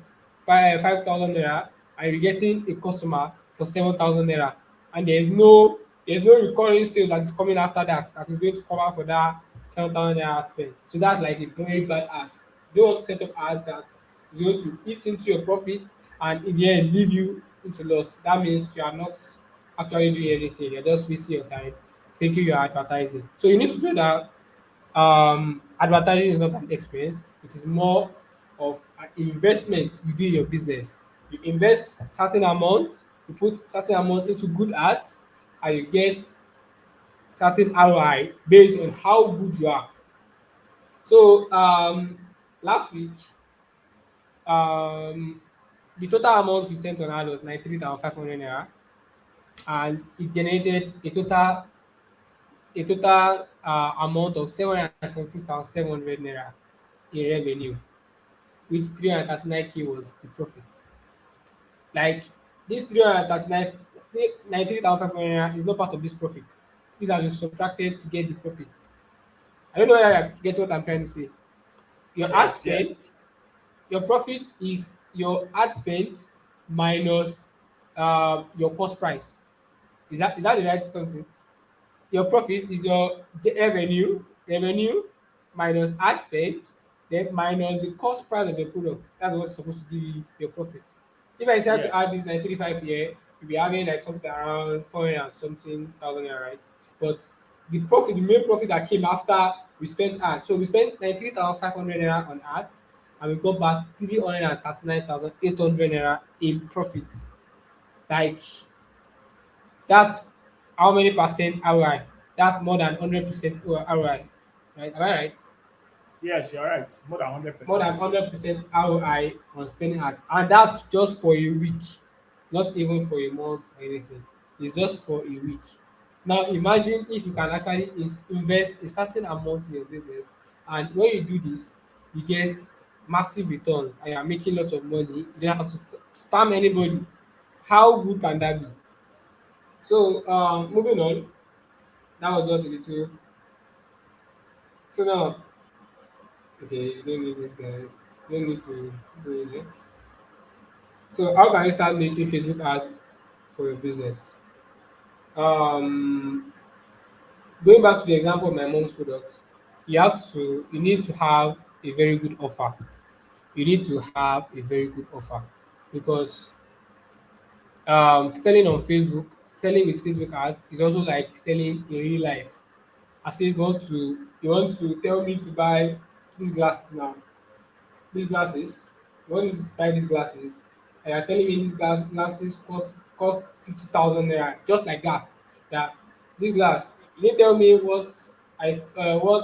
5,000 naira, and you'll be getting a customer for 7,000 naira, and there's no recurring sales that is coming after that is going to cover for that 7,000 naira spend. So that's like a very bad ask. You don't want to set up ad that is going to eat into your profit and in the end leave you into loss. That means you are not actually doing anything. You're just wasting your time thinking you're advertising. So you need to know that advertising is not an expense. It is more of an investment you do in your business. You invest certain amount, you put certain amount into good ads, and you get certain ROI based on how good you are. So last week, um, the total amount we spent on ad was 93,500 naira, and it generated a total amount of 776,700 naira in revenue, which 339K was the profit. Like this 339, 93,500 naira is not part of this profit. These have been subtracted to get the profit. I don't know whether you get what I'm trying to say. Your ad Yes, spend, yes. your profit is your ad spend minus your cost price. Is that the right something? Your profit is your revenue minus ad spend, then minus the cost price of your product. That's what's supposed to give you your profit. If I decide to Yes. add this 935 here, you'll be having like something around 400 and something thousand naira, right? But the main profit that came after we spent ads. So we spent 93,500 naira on ads, and we got back 339,800 naira in profit. Like that, how many percent ROI? That's more than 100% ROI, right? Am I right? Yes, you're right. More than More than 100%. 100% ROI on spending ad, and that's just for a week, not even for a month or anything. It's just for a week. Now imagine if you can actually invest a certain amount in your business, and when you do this, you get massive returns and you're making lots of money. You don't have to spam anybody. How good can that be? So moving on, that was just a little. So now, okay, you don't need this guy. You don't need to go in there. So how can you start making Facebook ads for your business? Um, Going back to the example of my mom's product, you need to have a very good offer. You need to have a very good offer, because selling on Facebook, selling with Facebook ads is also like selling in real life. As if you want to tell me to buy these glasses now. These glasses, you want me to buy these glasses, and you're telling me these glasses cost 50,000 naira, just like that. That this glass, you didn't tell me what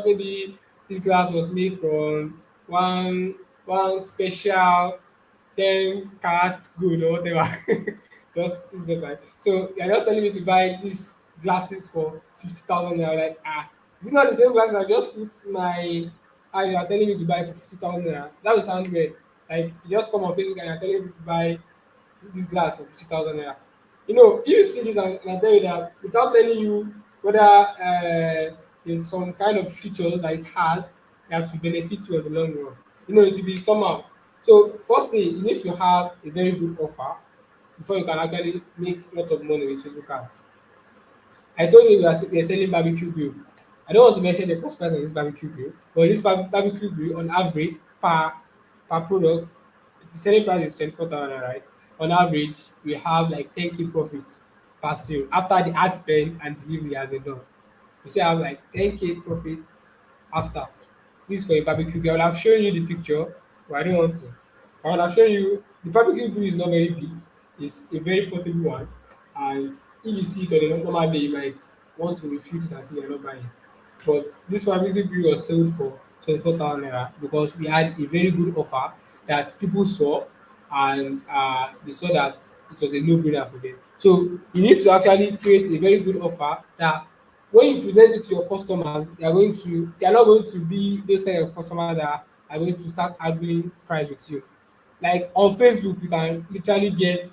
maybe this glass was made from one special 10 carats gold or whatever. It's just like, so you're just telling me to buy these glasses for 50,000 naira. Like, is it not the same glasses I just put my eye, you are telling me to buy for 50,000 naira? That would sound weird. Like, you just come on Facebook and you're telling me to buy this glass for 50,000 naira. You know, if you see this and I tell you that without telling you whether there's some kind of features that it has that will benefit you in the long run, you know, it will be somehow. So, firstly, you need to have a very good offer before you can actually make lots of money with Facebook ads. I told you we are selling barbecue grill. I don't want to mention the cost price of this barbecue grill, but this barbecue grill on average per product, the selling price is 24,000, right? On average, we have like 10K profits per sale after the ad spend and delivery has been done. You say I have like 10K profit after. This is for a barbecue grill. I would have shown you the picture, but I don't want to. I would have shown you the barbecue grill is not very big. It's a very portable one, and if you see it on a normal day, you might want to refuse it and say you're not buying. But this barbecue grill was sold for 24,000 naira because we had a very good offer that people saw, and they saw that it was a no-brainer for them. So you need to actually create a very good offer that when you present it to your customers, they are not going to be those kind of customers that are going to start arguing price with you. Like on Facebook, you can literally get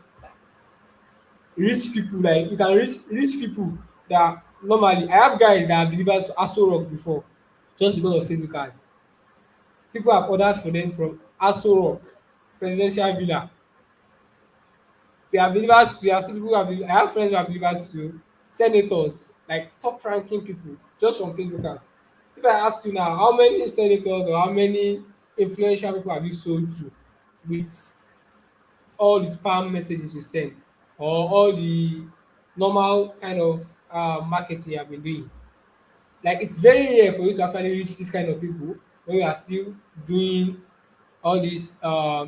rich people, like you can reach rich people that normally I have guys that have delivered to Aso Rock before just because of Facebook ads. People have ordered for them from Aso Rock, Presidential Villa. We have delivered to, I have seen people who have I have friends who have delivered to senators, like top ranking people, just from Facebook ads. If I ask you now, how many senators or how many influential people have you sold to with all the spam messages you send or all the normal kind of marketing you have been doing? Like it's very rare for you to actually reach this kind of people when you are still doing all these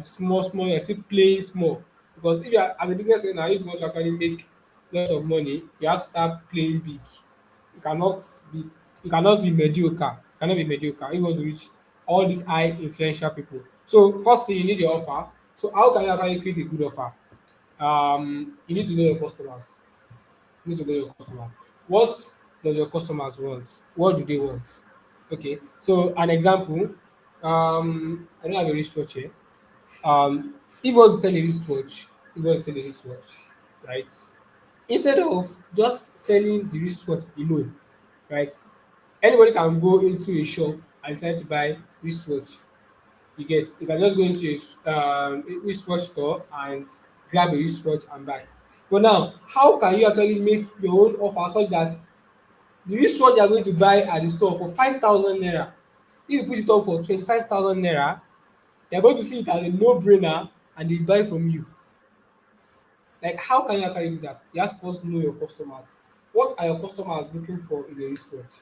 small, you're still playing small. Because if you are as a business owner, if you want to actually make lots of money, you have to start playing big. You cannot be you cannot be mediocre. You cannot be mediocre if you want to reach all these high influential people. So first thing you need your offer. So how can you actually create a good offer? You need to know your customers. You need to know your customers. What does your customers want? What do they want? Okay. So an example, I don't have a wristwatch here. If you want to sell a wristwatch, if you want to sell a wristwatch, right? Instead of just selling the wristwatch alone, right? Anybody can go into a shop and decide to buy wristwatch. You can just go into a wristwatch store and grab a wristwatch and buy. But now, how can you actually make your own offer such that the wristwatch you are going to buy at the store for 5,000 naira, if you put it up for 25,000 naira, they are going to see it as a no-brainer and they buy from you. Like, how can you actually do that? You have to first know your customers. What are your customers looking for in a wristwatch?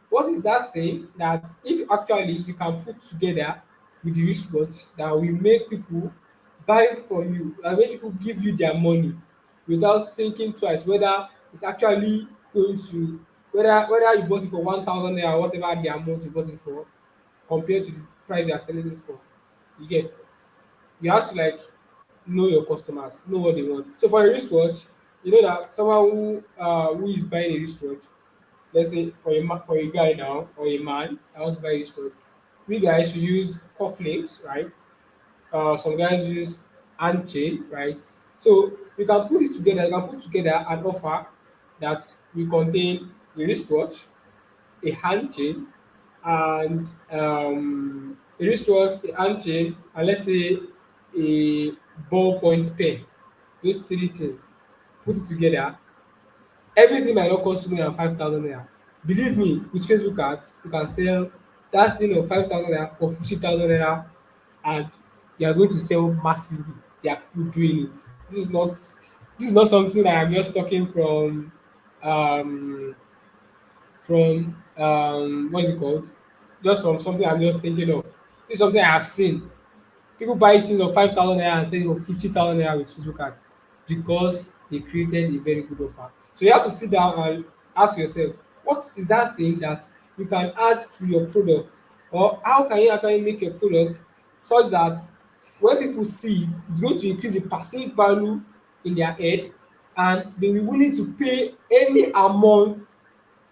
What is that thing that if actually you can put together with the wristwatch that will make people buy from you, that make people give you their money without thinking twice whether it's actually going to whether you bought it for 1,000 naira or whatever the amount you bought it for compared to the price you are selling it for. You get, you have to like know your customers, know what they want. So for a wristwatch, you know that someone who is buying a wristwatch, let's say for for a guy now or a man that wants to buy a wristwatch, we guys we use cufflinks, right? Some guys use hand chain, right? So you can put it together. You can put together an offer that will contain the wristwatch, a hand chain, and a wristwatch, a hand chain, and let's say a ballpoint pen. Those three things, put it together. Everything might not cost you more than 5,000 naira. Believe me, with Facebook ads, you can sell that thing of 5,000 naira for 50,000 naira, and you are going to sell massively. There are people doing it. This is not something that I'm just talking um from what's it called? Just from something I'm just thinking of. This is something I have seen. People buy things of 5,000 naira and sell it for 50,000 naira with Facebook ads because they created a very good offer. So you have to sit down and ask yourself, what is that thing that you can add to your product, or how can you actually make your product such that when people see it, it's going to increase the perceived value in their head, and they will be willing to pay any amount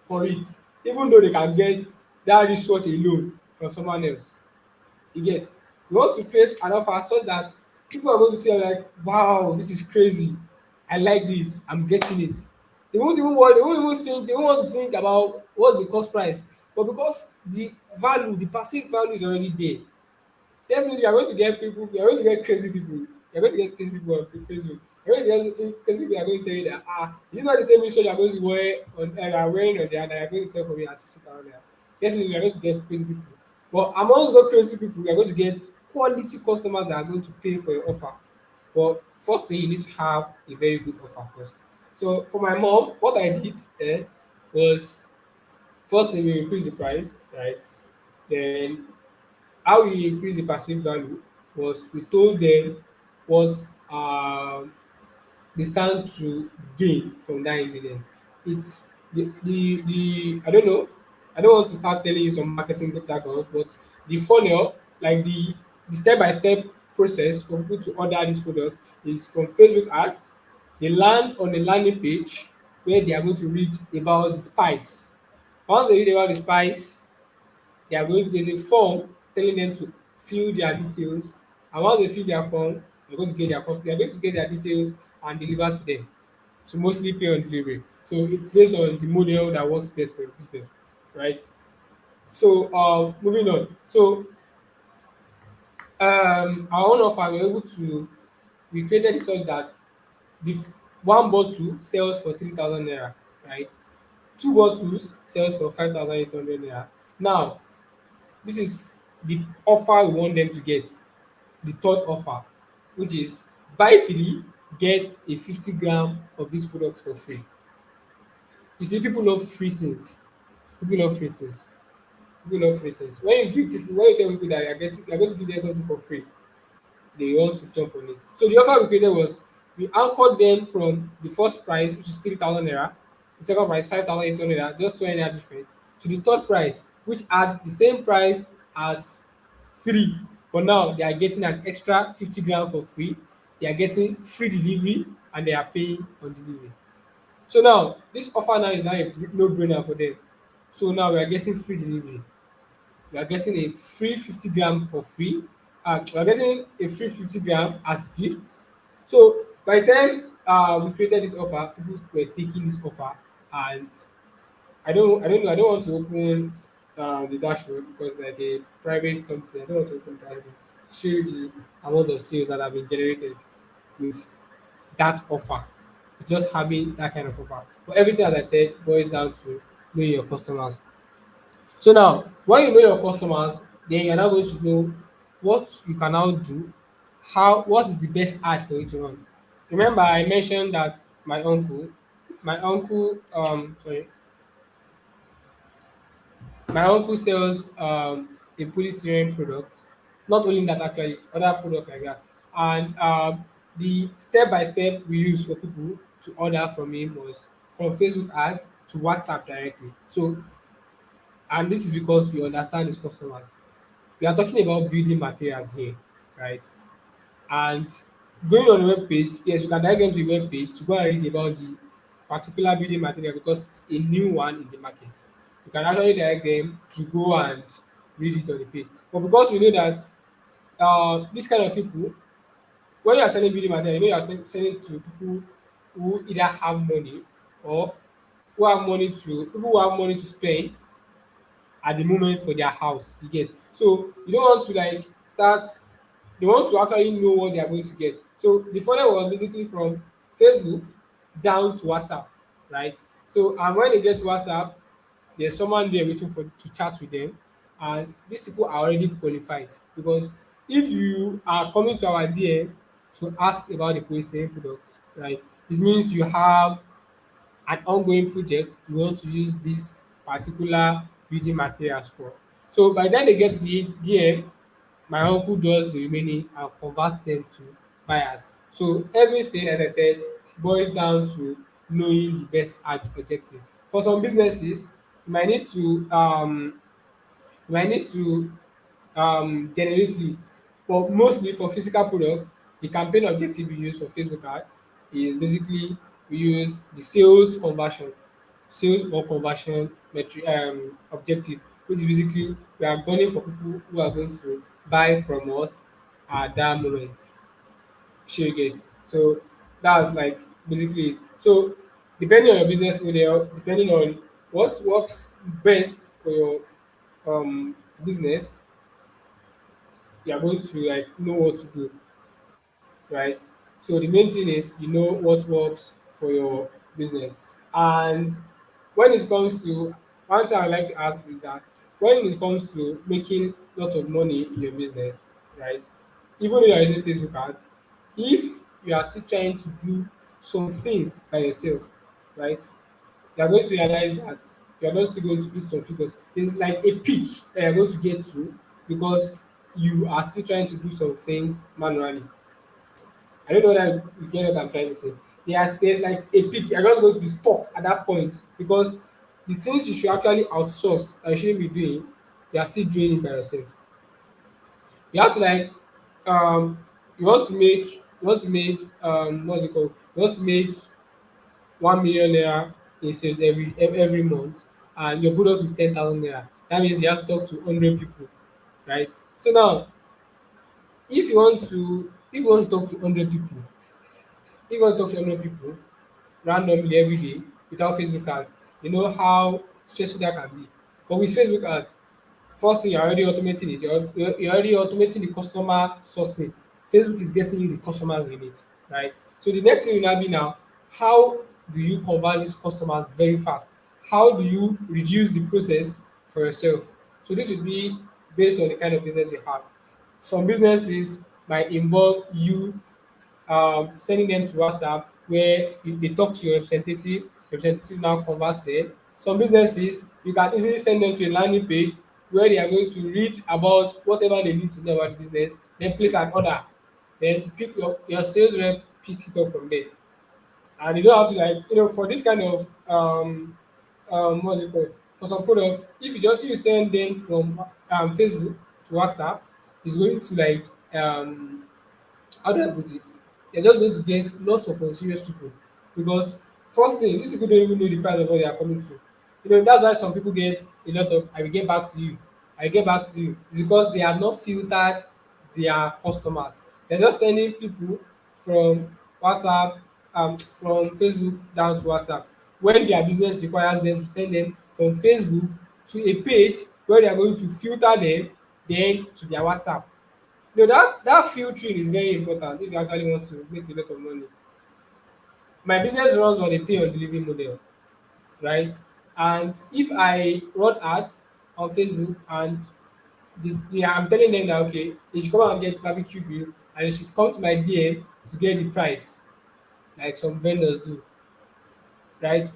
for it, even though they can get that wristwatch alone from someone else. You get, you want to create an offer so that people are going to say like, wow, this is crazy, I like this, I'm getting it. They won't even think, they won't want to think about what's the cost price, but because the value, the perceived value is already there, definitely you're going to get people, you're going to get crazy people, you're going to get crazy people on Facebook. You're going to get crazy people are going to tell you that this is not the same shirt you're going to wear on are wearing on there that you're going to sell for me at 50,000 naira. Definitely you're going to get crazy people. But among those crazy people, you're going to get quality customers that are going to pay for your offer. But first thing, you need to have a very good offer first. So for my mom, what I did was First thing, we increase the price, right? Then how we increase the perceived value was we told them what they stand to gain from that ingredient. It's the I don't know. I don't want to start telling you some marketing jargons, but the funnel, like the step by step process for people to order this product is from Facebook ads. They land on a landing page where they are going to read about the spice. Once they read about the spice, they are going there's a form telling them to fill their details, and once they fill their form, they're going to get their details and deliver to them. So mostly pay on delivery. So it's based on the model that works best for your business, right? So moving on. So our own offer, we're able to we created it such that the one bottle sells for 3,000 naira, right? Two bottles sells for 5,800 naira. Now, this is the offer we want them to get. The third offer, which is buy three, get a 50 gram of this product for free. You see, people love free things. People love free things. People love free things. When you tell people that you're going to give them something for free, they want to jump on it. So the offer we created was we anchored them from the first price, which is 3,000 naira, the second price 5,800 naira, just 20 naira different, to the third price, which adds the same price as three, but now they are getting an extra 50 gram for free. They are getting free delivery and they are paying on delivery. So now this offer now is now a no-brainer for them. So now we are getting free delivery. We are getting a free 50 gram for free. We are getting a free 50 gram as gifts. So by the time we created this offer, people were taking this offer, and I don't want to open the dashboard because like a private something. I don't want to open the dashboard. Show you the amount of sales that have been generated with that offer. Just having that kind of offer. But everything, as I said, boils down to knowing your customers. So now, when you know your customers, then you're now going to know what you can now do, what is the best ad for you to run. Remember, I mentioned that my uncle sells a polystyrene product. Not only that, actually, other products like that. And the step by step we use for people to order from him was from Facebook ads to WhatsApp directly. So, and this is because we understand his customers. We are talking about building materials here, right? And going on the web page, yes, you can direct them to the web page to go and read about the particular building material because it's a new one in the market. You can actually direct them to go and read it on the page. But because we know that this kind of people, when you are selling building material, you know you are selling to people who either have money or people who have money to spend at the moment for their house. You get, so you don't want to like start, they want to actually know what they are going to get. So the funnel was basically from Facebook down to WhatsApp, right? So and when they get to WhatsApp, there's someone there waiting for to chat with them, and these people are already qualified because if you are coming to our DM to ask about the polystyrene product, right, it means you have an ongoing project you want to use this particular building materials for. So by the time they get to the DM, my uncle does the remaining and converts them to buyers. So everything, as I said, boils down to knowing the best ad objective. For some businesses, you might need to generate leads. But mostly for physical product, the campaign objective we use for Facebook ad is basically we use the sales or conversion metric objective, which is basically we are gunning for people who are going to buy from us at that moment. Share you get. So that's like basically it. So depending on your business model, depending on what works best for your business, you are going to like know what to do, right? So the main thing is you know what works for your business. And when it comes to one thing I like to ask is that when it comes to making a lot of money in your business, right? Even though you are using Facebook ads, if you are still trying to do some things by yourself, right? You are going to realize that you're not still going to hit some figures. It's like a peak that you're going to get to because you are still trying to do some things manually. I don't know whether you get what I'm trying to say. There's like a peak. You're just going to be stuck at that point because the things you should actually outsource and you shouldn't be doing, you are still doing it by yourself. You have to like what's it called? You want to make 1 million naira in sales every month and your product is 10,000 naira. That means you have to talk to 100 people, right? So now if you want to talk to 100 people, if you want to talk to 100 people randomly every day without Facebook ads, you know how stressful that can be. But with Facebook ads, first thing, you're already automating it. You're already automating the customer sourcing. Facebook is getting you the customers you need, right? So the next thing will now be now, how do you convert these customers very fast? How do you reduce the process for yourself? So this would be based on the kind of business you have. Some businesses might involve you sending them to WhatsApp where they talk to your representative, representative now converts them. Some businesses, you can easily send them to a landing page where they are going to read about whatever they need to know about the business, then place an order. Then pick your sales rep picks it up from there. And you don't have to like, for this kind of what's it called? For some products, if you send them from Facebook to WhatsApp, it's going to like how do I put it? You're just going to get lots of unserious people because first thing, these people don't even know the price of what they are coming to. That's why some people get a lot of I will get back to you. I will get back to you. It's because they have not filtered their customers. They're just sending people from WhatsApp, from Facebook down to WhatsApp. When their business requires them to send them from Facebook to a page where they are going to filter them, then to their WhatsApp. That filtering is very important if you actually want to make a lot of money. My business runs on a pay on delivery model, right? And if I run ads on Facebook and I'm telling them that okay, they should come and get barbecue grill and they should come to my DM to get the price, like some vendors do, right?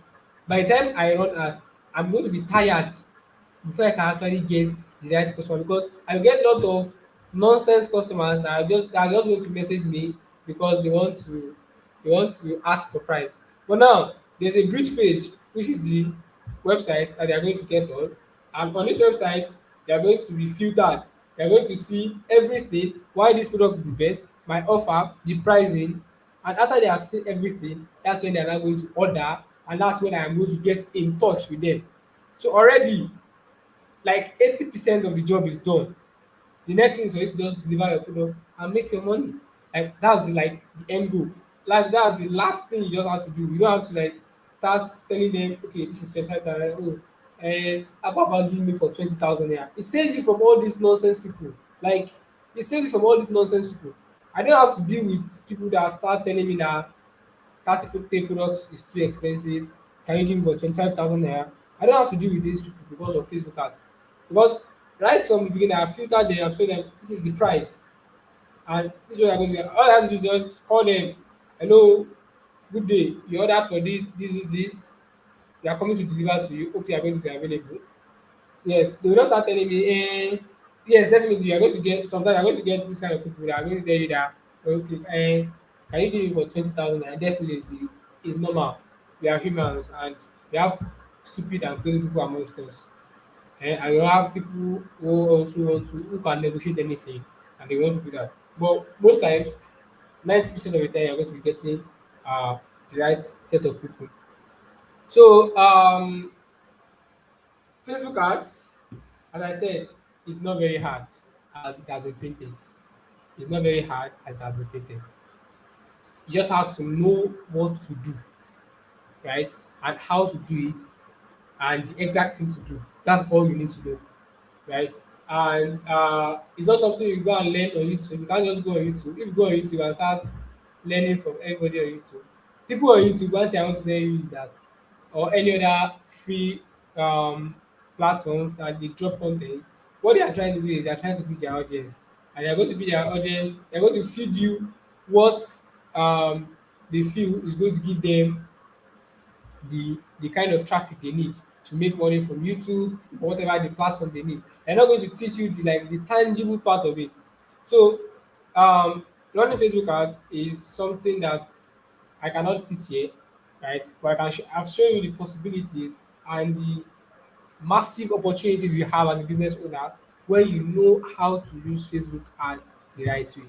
By the time I run ads, I'm going to be tired before I can actually get the right customer because I get a lot of nonsense customers that are just going to message me because they want to ask for price. But now there's a bridge page which is the website that they are going to get on, and on this website they are going to be filtered. They are going to see everything, why this product is the best, my offer, the pricing, and after they have seen everything, that's when they are now going to order, and that's when I am going to get in touch with them. So already like 80% of the job is done. The next thing is for you to just deliver your product and make your money. Like that's the end goal. Like that's the last thing you just have to do. You don't have to like start telling them, okay, this is 25,000. Oh, and about giving me for 20,000 naira. It saves you from all these nonsense people. Like it saves you from all these nonsense people. I don't have to deal with people that start telling me that 30K products is too expensive. Can you give me for 25,000 naira? I don't have to deal with these people because of Facebook ads. Because right from the beginning, I filtered them and show them this is the price. And this is what I'm going to get. All I have to do is just call them. Hello, good day. You ordered for this. They are coming to deliver to you. Hope you are going to be available. Yes, they will not start telling me, yes, definitely, you're going to get, sometimes you're going to get this kind of people that are going to tell you that, okay, can you give me for 20,000? And definitely, it's normal. We are humans and we have stupid and crazy people amongst us. And you have people who also who can negotiate anything and they want to do that. But most times, 90% of the time, you're going to be getting the right set of people. So, Facebook ads, as I said, is not very hard as it has been painted. It's not very hard as it has been painted. You just have to know what to do, right? And how to do it and the exact thing to do. That's all you need to know, right? And it's not something you go and learn on YouTube. You can't just go on YouTube. If you go on YouTube and start learning from everybody on YouTube, people on YouTube, one thing I want to tell you is that, or any other free um, platforms that they drop content, what they are trying to do is they are trying to be their audience, and they are going to be their audience. They are going to feed you what they feel is going to give them the kind of traffic they need. to make money from YouTube or whatever the platform they need. They're not going to teach you the tangible part of it. So um, learning Facebook ads is something that I cannot teach here, right? But I've shown you the possibilities and the massive opportunities you have as a business owner when you know how to use Facebook ads the right way.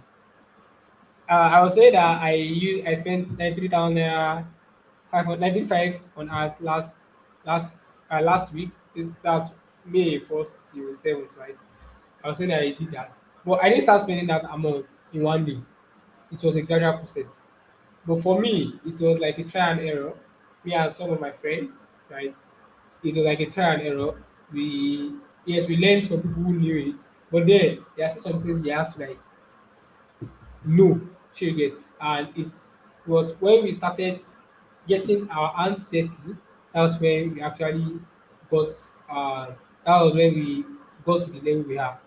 I would say that I spent 93,000 naira, 595 on ads last week. That's May 1st till 7th, right? I would say that I did that, but I didn't start spending that amount in one day. It was a gradual process. But for me, it was like a trial and error. Me and some of my friends, right? It was like a trial and error. We Yes, we learned from people who knew it, but then there are still some things you have to like know. Sure you get. And it was when we started getting our hands dirty. That was when we actually got. Uh, that was when we got to the level we are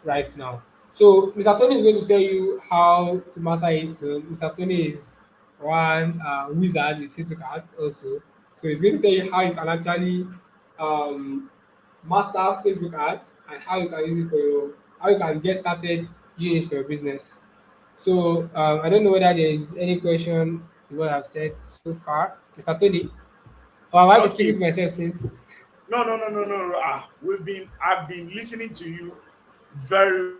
right now. So Mr. Tony is going to tell you how to master it. So Mr. Tony is one wizard with Facebook cards also. So he's going to tell you how you can actually um, master Facebook ads and how you can use it for your how you can get started using it for your business. So I don't know whether there is any question to what I've said so far, Mr. Tony. Or have I been speaking Okay. to myself since? No, no, no, no, no, no. I've been listening to you very,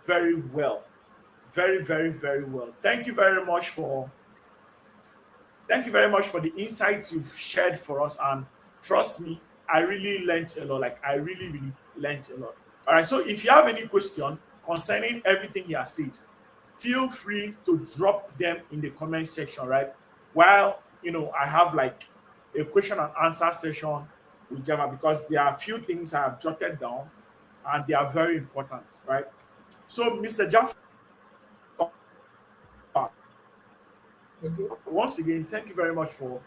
very well. Very, very, very well. Thank you very much for the insights you've shared for us. And trust me, I really learned a lot. Like I really, really learned a lot. All right. So if you have any question concerning everything he has said, feel free to drop them in the comment section, right? While I have like a question and answer session with Jama because there are a few things I have jotted down and they are very important, right? So, Mr. Jaffa, Okay. once again, thank you very much for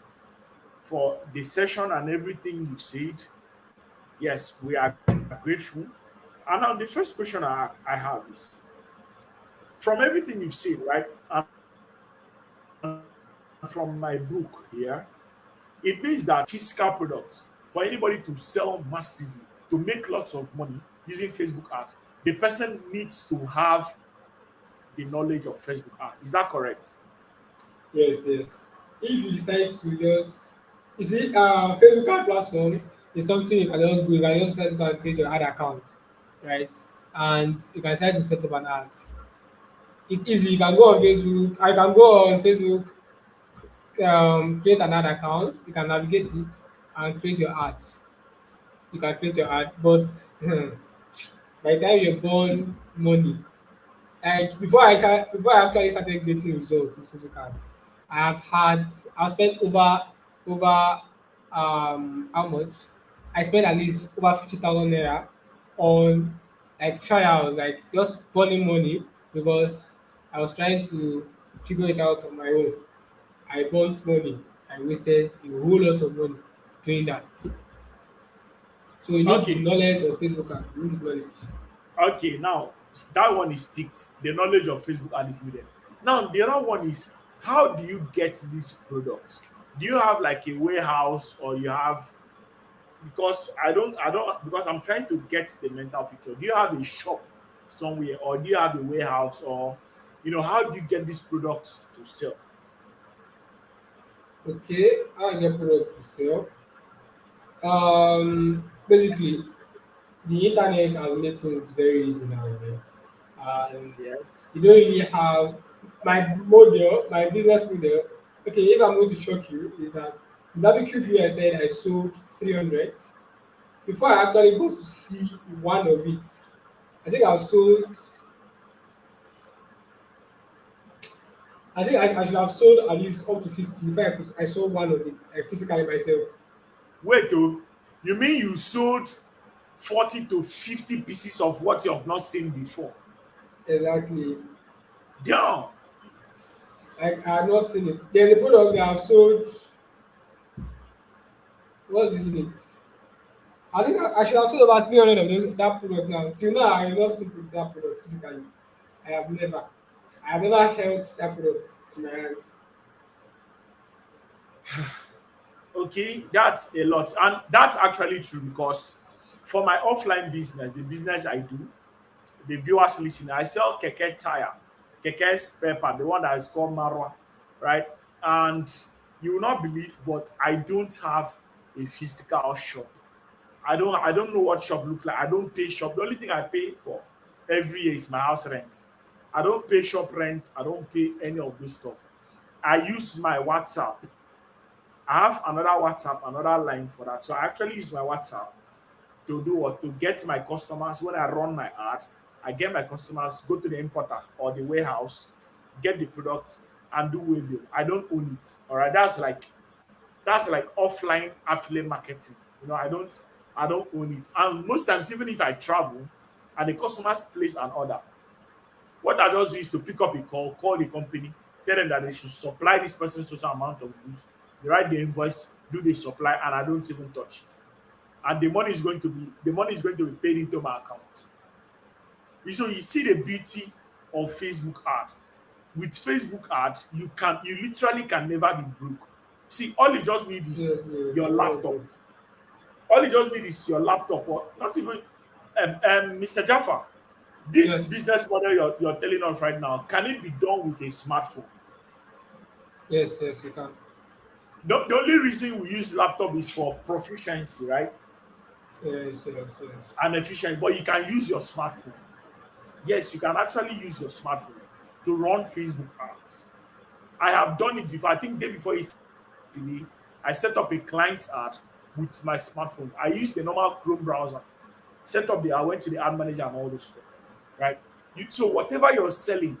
the session and everything you said. Yes, we are grateful. And now the first question I have is from everything you've said, right? And from my book here, it means that physical products for anybody to sell massively, to make lots of money using Facebook ads, the person needs to have the knowledge of Facebook ads. Is that correct? Yes, yes. If you decide to just, you see, Facebook ad platform is something you can just go. You can just decide to go and create your ad account, right? And you can decide to set up an ad. It's easy. You can go on Facebook. I can go on Facebook, create an ad account. You can navigate it and create your ad. You can create your ad, but by the time you're born, money. Like before I actually started getting results with social cards, I've spent over how much? I spent at least over 50,000 naira on like trials, like just burning money because I was trying to figure it out on my own. I burnt money. I wasted a whole lot of money doing that. So you need the Okay. knowledge of Facebook ads. You need the knowledge. Okay, now that one is ticked. The knowledge of Facebook ad is needed. Now the other one is how do you get these products? Do you have like a warehouse or you have because I don't because I'm trying to get the mental picture. Do you have a shop somewhere or do you have a warehouse or how do you get these products to sell? Okay, how I get product to sell? Basically, the internet has made things very easy now, right? And Yes. you don't really have my business model. Okay, if I'm going to shock you, is that the barbecue grill I said I sold 300. Before I actually go to see one of it, I think I've sold. I should have sold at least up to 50. If I sold one of it, physically myself. Wait oh, you mean you sold 40 to 50 pieces of what you have not seen before? Exactly. Damn. I have not seen it. There's a product that I've sold. What's the unit? I think I should have sold about 300 of that product now. Till now, I have not seen that product physically. I have never. I've never held that product in my hands. Okay, that's a lot, and that's actually true because for my offline business, the business I do, the viewers listen. I sell keke tire, keke spare part, the one that is called Marwa, right? And you will not believe, but I don't have a physical shop. I don't know what shop look like. I don't pay shop. The only thing I pay for every year is my house rent. I don't pay shop rent. I don't pay any of this stuff. I use my WhatsApp. I have another WhatsApp, another line for that. So I actually use my WhatsApp to do what? To get my customers when I run my ad. I get my customers, go to the importer or the warehouse, get the product and do waybill. I don't own it. All right. That's like offline affiliate marketing. I don't own it. And most times, even if I travel and the customers place an order, what I just do is to pick up a call the company, tell them that they should supply this person so amount of goods. They write the invoice, do the supply, and I don't even touch it. And the money is going to be paid into my account. So you see the beauty of Facebook ad. With Facebook ad, you literally can never be broke. See, all you just need is Seriously, you your can never laptop. broke. All you just need is your laptop, or not even Mr. Jaffa. This Yes, business model you're telling us right now, can it be done with a smartphone? yes, yes, you can. The only reason we use laptop is for proficiency, right? Yes, yes, yes. And efficiency, but you can use your smartphone. Yes, you can actually use your smartphone to run Facebook ads. I have done it before. I think day before yesterday, I set up a client ad with my smartphone. I used the normal Chrome browser. I went to the ad manager and all those stuff. Right? So whatever you're selling,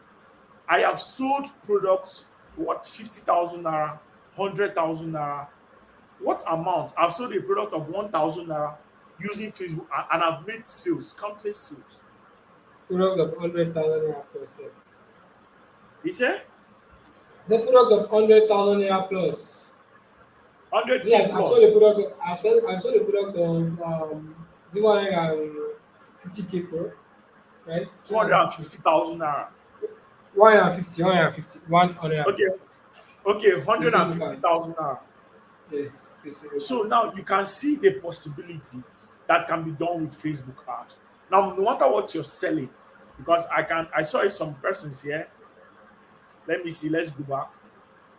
I have sold products what 50,000 naira, 100,000 naira. What amount? I've sold a product of 1,000 naira using Facebook, and I've made sales, countless sales. Product of 100,000 naira plus. Sef. You say The product of 100,000 naira plus. Yes, 100K I've sold a plus, product. I've sold a product of 150K pro, right? 150. 250,000 naira. 150, 150, Okay, 150. okay, The social card. 150,000 naira. Yes, the social card. So now you can see the possibility that can be done with Facebook ads. Now, no matter what you're selling, because I saw some persons here. Let me see, let's go back.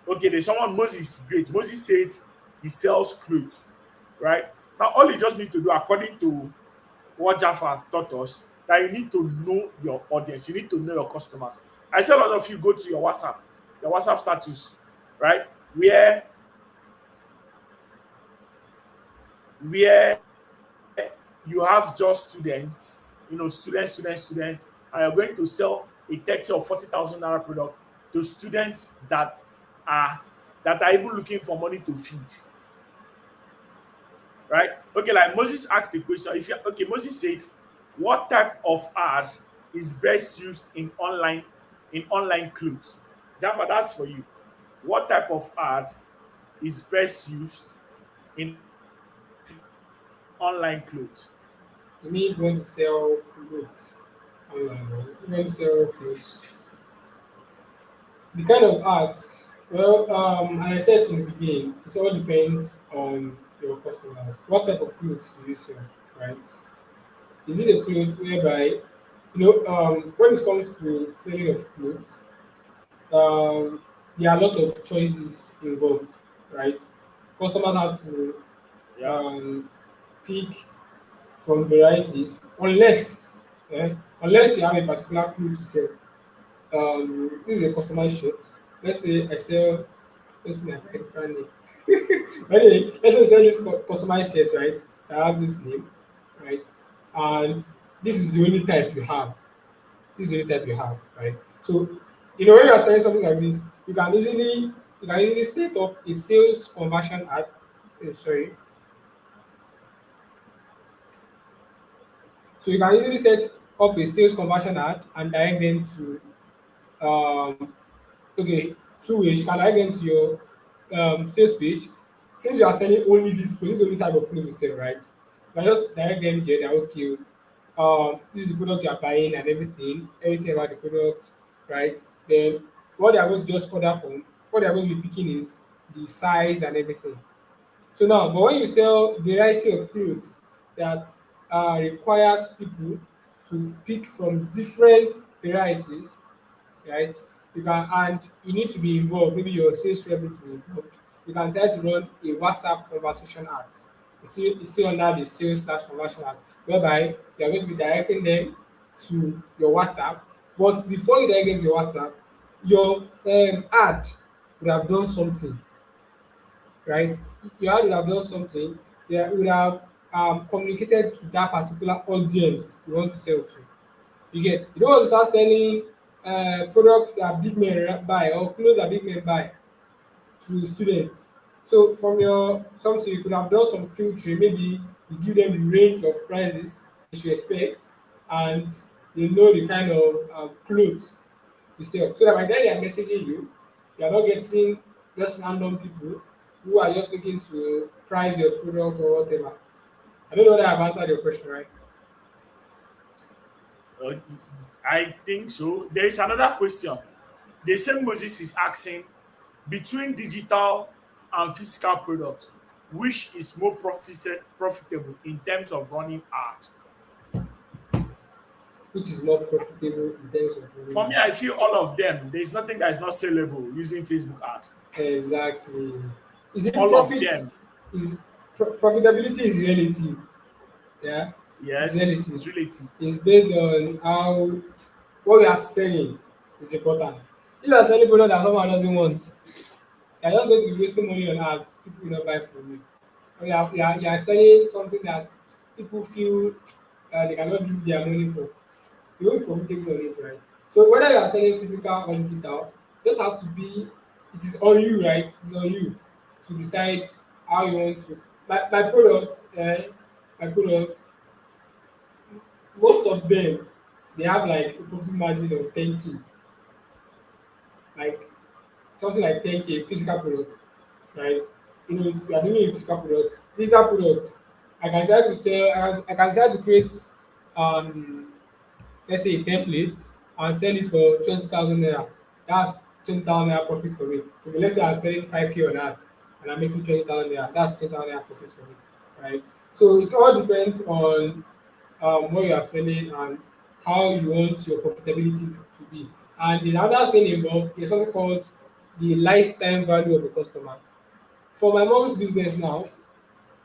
Okay, there's someone, Moses, great. Moses said he sells clothes, right? Now, all you just need to do, according to what Jaffa have taught us, that you need to know your audience, you need to know your customers. I see a lot of you go to your WhatsApp status, right? Where you have just students, students, and you're going to sell a 30 or 40,000 naira product to students are that are even looking for money to feed, right? Okay, like Moses asked a question. If you okay, Moses said, "What type of ad is best used in online clothes?" Jaffa, that's for you. What type of ad is best used in online clothes? You mean if you want to sell clothes online, right? If you want to sell clothes, the kind of ads, well, as I said from the beginning, it all depends on your customers. What type of clothes do you sell, right? Is it a clothes whereby, when it comes to selling of clothes, um, there are a lot of choices involved, right? Customers have to Yeah. um, pick from varieties, unless you have a particular cloth to sell. This is a customized shirt. Let's say I sell, let's see my brand name. But anyway, let's say I sell this customized shirt, right? That has this name, right? And this is the only type you have. This is the only type you have, right? So, when you are selling something like this, you can easily set up a sales conversion ad. Sorry. So you can easily set up a sales conversion ad and direct them to um okay, two ways. You can direct them to your sales page. Since you are selling only this only type of clothes you sell, right? You can just direct them there that okay, this is the product you are buying and everything about the product, right? Then what they are going to just order from, what they are going to be picking is the size and everything. So now, but when you sell variety of clothes that requires people to pick from different varieties, right? You can, and you need to be involved. Maybe your sales rep need to be involved. You can try to run a WhatsApp conversation ad. It's still under the sales slash conversion ad, whereby you are going to be directing them to your WhatsApp. But before you direct them to your WhatsApp, your ad would have done something, right? Your ad would have done something. Yeah, it would have communicated to that particular audience you want to sell to. You get, you don't want to start selling products that big men buy or clothes that big men buy to students. So from your something you could have done some filtering, maybe you give them the range of prices you should expect, and they know the kind of clothes you sell. So that by the time they are messaging you, you are not getting just random people who are just looking to price your product or whatever. I don't know whether I've answered your question, right? Uh, I think so. There is another question. The same Moses is asking, between digital and physical products, which is more profitable in terms of running ads? Which is more profitable in terms of For me, revenue. I feel all of them. There is nothing that is not sellable using Facebook ad. Exactly. Is it All of profit? them. Is profitability is relative. Yeah, it's Yes, relative. it's relative. It's based on how what we are selling is important. If you are selling product that someone doesn't want, you are just going to be wasting money on ads. People will not buy from you. Or you are selling something that people feel they cannot give their money for. You won't be profitable on it, right? So whether you are selling physical or digital, just have to be, it is on you, right? It is on you to decide how you want to. My products, most of them, they have like a profit margin of 10K, like something like 10K physical product, right? You know, you are doing a physical product, digital product. I can decide to sell. I can decide to create um let's say a template and sell it for 20,000 naira. That's 20,000 naira profit for me. Okay, let's say I'm spending 5K on that and I'm making 20,000 naira. That's 20,000 naira profit for me, right? So it all depends on what you are selling and how you want your profitability to be. And the other thing involved is something called the lifetime value of a customer. For my mom's business now,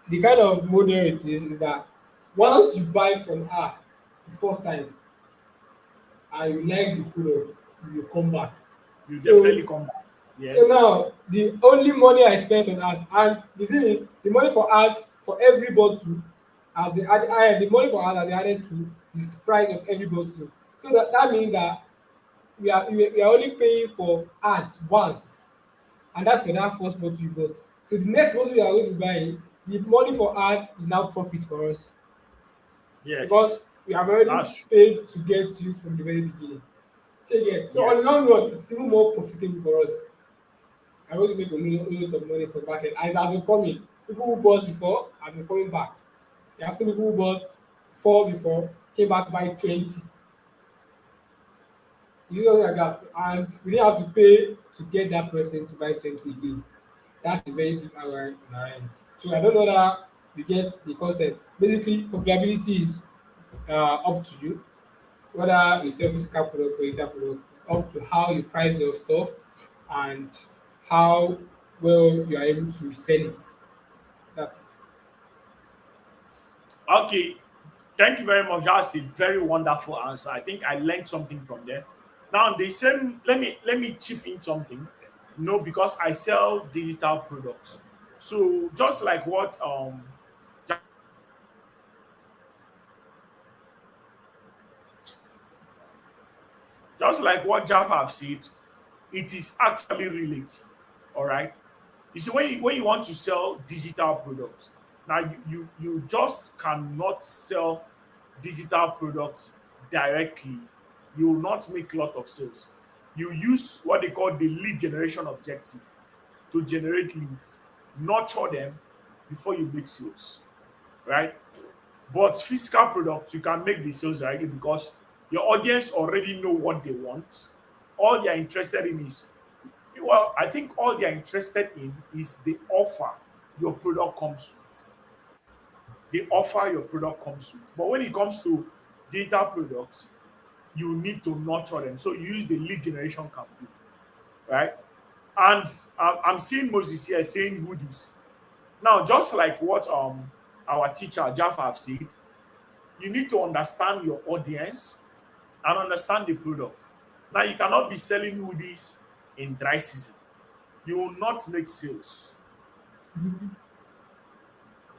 the kind of model it is that once you buy from her the first time and you like the product, you will come back. You So definitely come back. so Yes. now the only money I spent on art, and the thing is the money for art for every bottle has been added, the money for art has been added to the price of every bottle. So that means that we are only paying for art once, and that's for that first bottle you bought. So the next bottle you are going to be buying, the money for art is now profit for us, because Yes. we have already That's true. paid to get you from the very beginning. So again, so on the Yes. long run, it's even more profitable for us. I want to make a lot of money from back end, and it has been coming. People who bought before have been coming back. There are some people who bought four before, came back to buy 20. You see something like that, and we didn't have to pay to get that person to buy 20 again. That's a very big ROI on our end. So I don't know that you get the concept. Basically, profitability is up to you, whether you sell physical product or digital product. It's up to how you price your stuff and how well you are able to sell it. That's it. Okay. Thank you very much. That's a very wonderful answer. I think I learned something from there. Now the same. Let me chip in something. No, because I sell digital products. So just like what just like what Java have said, it is actually relative. All right. You see, when you want to sell digital products, now you just cannot sell digital products directly. You will not make a lot of sales. You use what they call the lead generation objective to generate leads, nurture them before you make sales, right? But physical products, you can make the sales directly because your audience already know what they want, all they are interested in is, well, I think all they are interested in is the offer your product comes with. The offer your product comes with. But when it comes to digital products, you need to nurture them. So you use the lead generation campaign, right? And I'm seeing Moses here saying hoodies. Now, just like what our teacher Jaffa have said, you need to understand your audience and understand the product. Now, you cannot be selling hoodies in dry season. You will not make sales.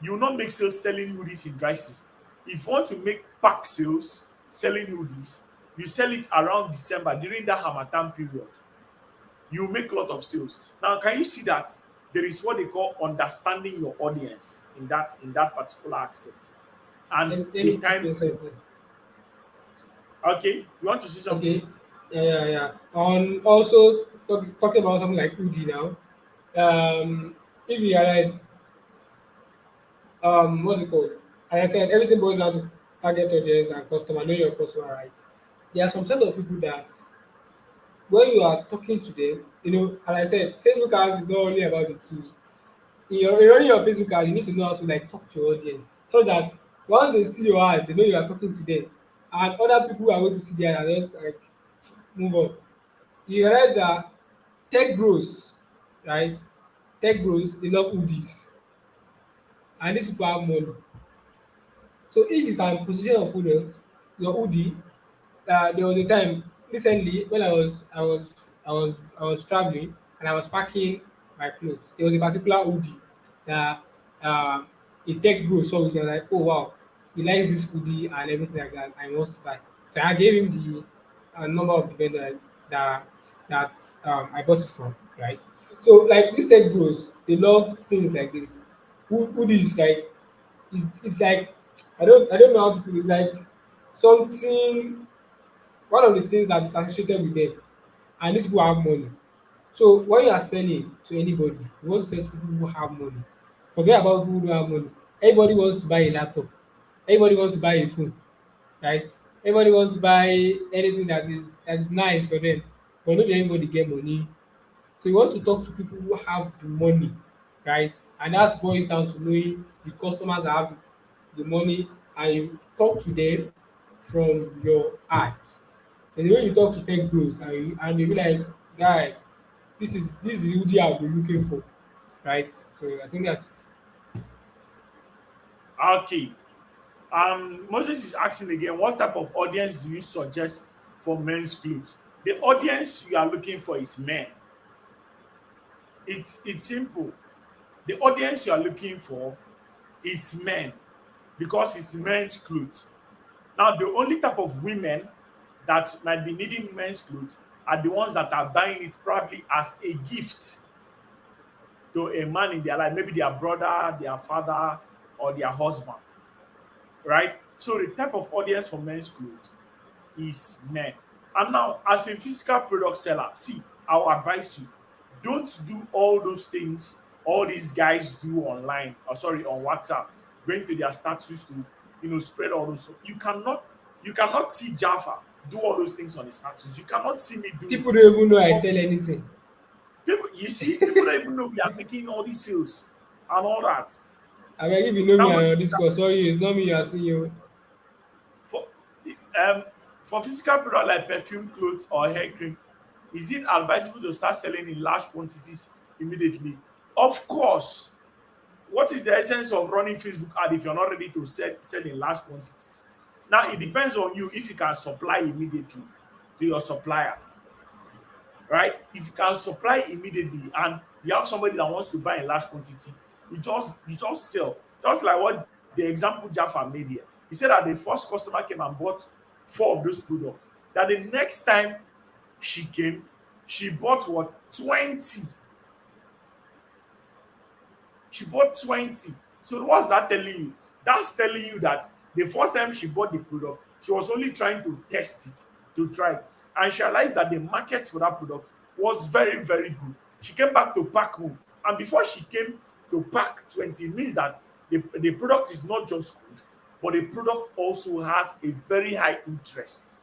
You will not make sales selling hoodies in dry season. If you want to make pack sales selling hoodies, you sell it around December during that Hamatan period. You make a lot of sales. Now, can you see that there is what they call understanding your audience in that particular aspect and Let the me chip time in frame? something. Okay, you want to see something? Okay. Yeah. On also talking about something like Udi now. If you realize, what's it called? As I said, everything boils down to target audience and customer, know your customer right. There are some set of people that when you are talking to them, and I said, Facebook ads is not only about the tools. In running your Facebook ad, you need to know how to like talk to your audience so that once they see your ad, they know you are talking to them. And other people are going to see the ad and just like move on. You realize that tech bros, right? Tech bros, they love hoodies, and these people have money. So if you can position your product, your hoodie, there was a time recently when I was traveling and I was packing my clothes. There was a particular hoodie that a tech bro saw it and was like, oh wow, he likes this hoodie and everything like that. I wants to buy. So I gave him the number of the vendor that I bought it from, right? So like these tech bros, they love things like this. Hoodies like it's like I don't know how to put it. It's like something one of the things that is associated with them, and these people have money. So when you are selling to anybody, you want to sell to people who have money. Forget about people who don't have money. Everybody wants to buy a laptop. Everybody wants to buy a phone, right? Everybody wants to buy anything that is nice for them, but not everybody get money. So you want to talk to people who have the money, right? And that boils down to knowing the customers that have the money, and you talk to them from your heart. And when you talk to tech bros and you be like, guy, this is the hoodie I've been looking for, right? So I think that's it. Okay. Moses is asking again, what type of audience do you suggest for men's clothes? The audience you are looking for is men. It's simple. The audience you are looking for is men because it's men's clothes. Now, the only type of women that might be needing men's clothes are the ones that are buying it probably as a gift to a man in their life, maybe their brother, their father, or their husband, right? So the type of audience for men's clothes is men. And now, as a physical product seller, see, I'll advise you, don't do all those things all these guys do online, or sorry, on WhatsApp, going to their status to spread all those. You cannot see Jaffa do all those things on his status. You cannot see me do People it. don't even know I sell anything. People, you see, people don't even know we are making all these sales and all that. Abeg, if you know me Now, and your Discord, sorry, it's not me you are seeing o. for um for physical product like perfume, clothes, or hair cream, is it advisable to start selling in large quantities immediately? Of course. What is the essence of running Facebook ad if you're not ready to sell in large quantities? Now it depends on you if you can supply immediately to your supplier, right? If you can supply immediately and you have somebody that wants to buy in large quantity, you just sell. Just like what the example Jaffa made here. He said that the first customer came and bought 4 of those products. That the next time she came, she bought what 20. She bought 20. So what's that telling you? That's telling you that the first time she bought the product, she was only trying to test it, to try it. And she realized that the market for that product was very, very good. She came back to pack more. And before she came to pack 20, it means that the product is not just good, but the product also has a very high interest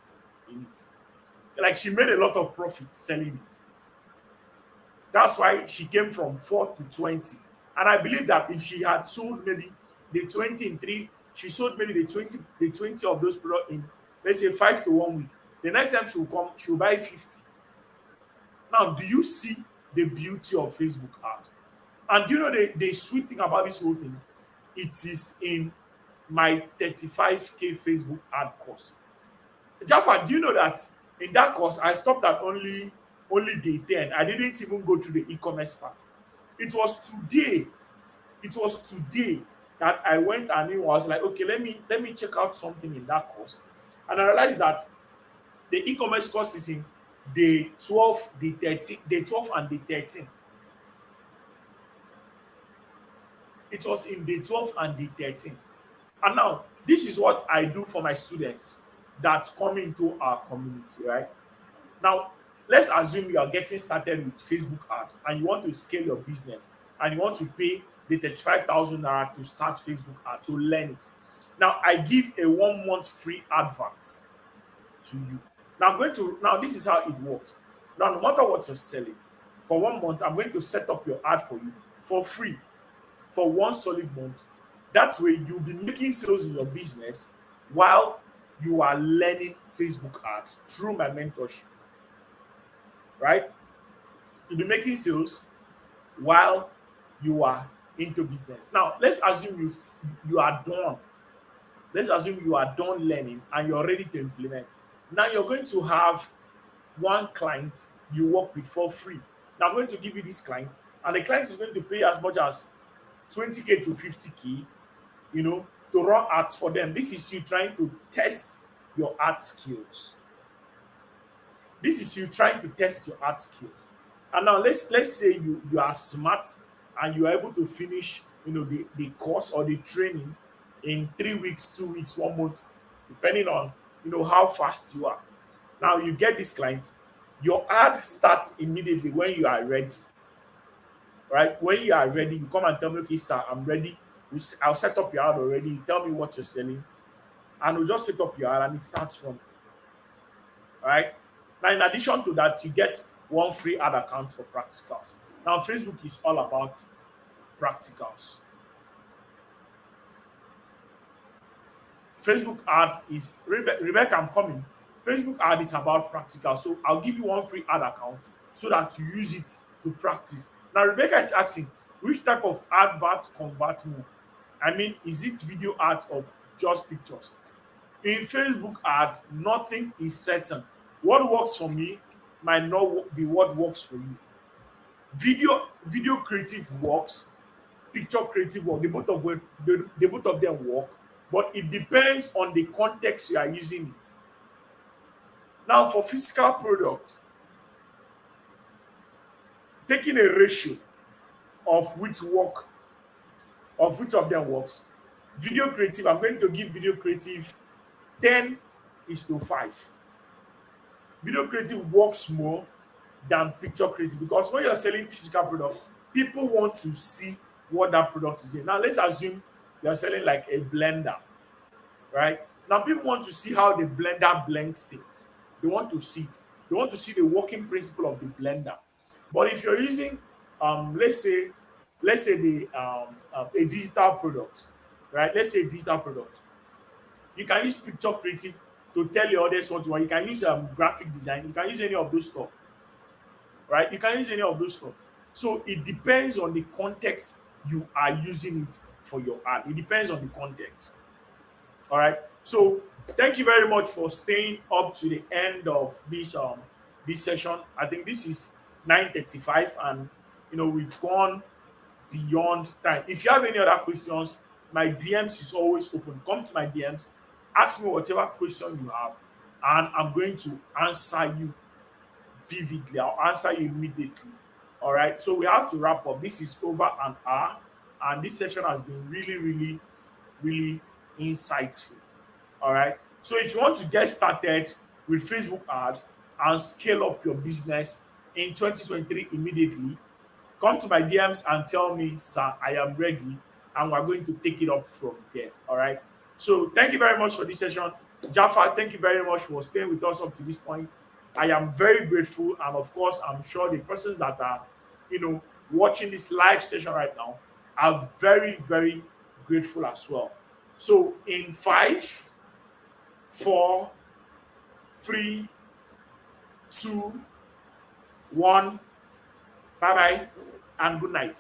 in it. Like she made a lot of profit selling it. That's why she came from 4 to 20. And I believe that if she had sold maybe the 20 in three, she sold maybe the 20 of those products in, let's say, 5 to 1 week. The next time she will come, she will buy 50. Now, do you see the beauty of Facebook ad? And do you know the sweet thing about this whole thing? It is in my 35K Facebook ad course. Jaffa, do you know that in that course I stopped at only day 10. I didn't even go through the e-commerce part. It was today, it was today that I went and it was like, okay, let me check out something in that course. And I realized that the e-commerce course is in day 12, day 13, day 12 and day 13. It was in day 12 and day 13. And now this is what I do for my students that come into our community, right? Now, let's assume you are getting started with Facebook ad and you want to scale your business and you want to pay the 35,000 naira to start Facebook ad to learn it. Now, I give a 1 month free advert to you. Now, now this is how it works. Now, no matter what you're selling, for 1 month, I'm going to set up your ad for you for free for one solid month. That way, you'll be making sales in your business while you are learning Facebook ads through my mentorship, right? You'll be making sales while you are into business. Now, let's assume you are done. Let's assume you are done learning and you're ready to implement. Now you're going to have one client you work with for free. Now I'm going to give you this client, and the client is going to pay as much as 20K to 50K, to run ads for them. This is you trying to test your ad skills. This is you trying to test your ad skills. And now let's say you are smart and you are able to finish the course or the training in 3 weeks, 2 weeks, 1 month, depending on how fast you are. Now you get this client, your ad starts immediately when you are ready. Right? When you are ready, you come and tell me, okay, sir, I'm ready. I'll set up your ad already. You tell me what you're selling, and we'll just set up your ad and it starts running. Right? Now, in addition to that, you get one free ad account for practicals. Now, Facebook is all about practicals. Facebook ad is Rebecca, I'm coming. Facebook ad is about practical. So I'll give you one free ad account so that you use it to practice. Now, Rebecca is asking, which type of advert converts more? I mean, is it video ads or just pictures? In Facebook ad, nothing is certain. What works for me might not be what works for you. Video creative works, picture creative work. The both of them work, but it depends on the context you are using it. Now, for physical products, taking a ratio of which of them works. Video creative, I'm going to give video creative 10 is to 5. Video creative works more than picture creative because when you're selling physical product, people want to see what that product is doing. Now, let's assume you're selling like a blender, right? Now, people want to see how the blender blends things. They want to see it. They want to see the working principle of the blender. But if you're using, let's say a digital product, right? Let's say digital product. You can use picture creative to tell your audience what you want. You can use graphic design. You can use any of those stuff, right? You can use any of those stuff. So it depends on the context you are using it for your ad. It depends on the context. All right. So thank you very much for staying up to the end of this session. I think this is 9:35, and we've gone beyond time. If you have any other questions, my DMs is always open. Come to my DMs, ask me whatever question you have, and I'm going to answer you vividly. I'll answer you immediately. All right. So we have to wrap up. This is over an hour, and this session has been really, really, really insightful. All right. So if you want to get started with Facebook ad and scale up your business in 2023 immediately, come to my DMs and tell me, sir, I am ready, and we're going to take it up from there. All right. So thank you very much for this session. Jaffa, thank you very much for staying with us up to this point. I am very grateful, and of course, I'm sure the persons that are, watching this live session right now are very, very grateful as well. So, in 5, 4, 3, 2, 1, bye bye, and good night.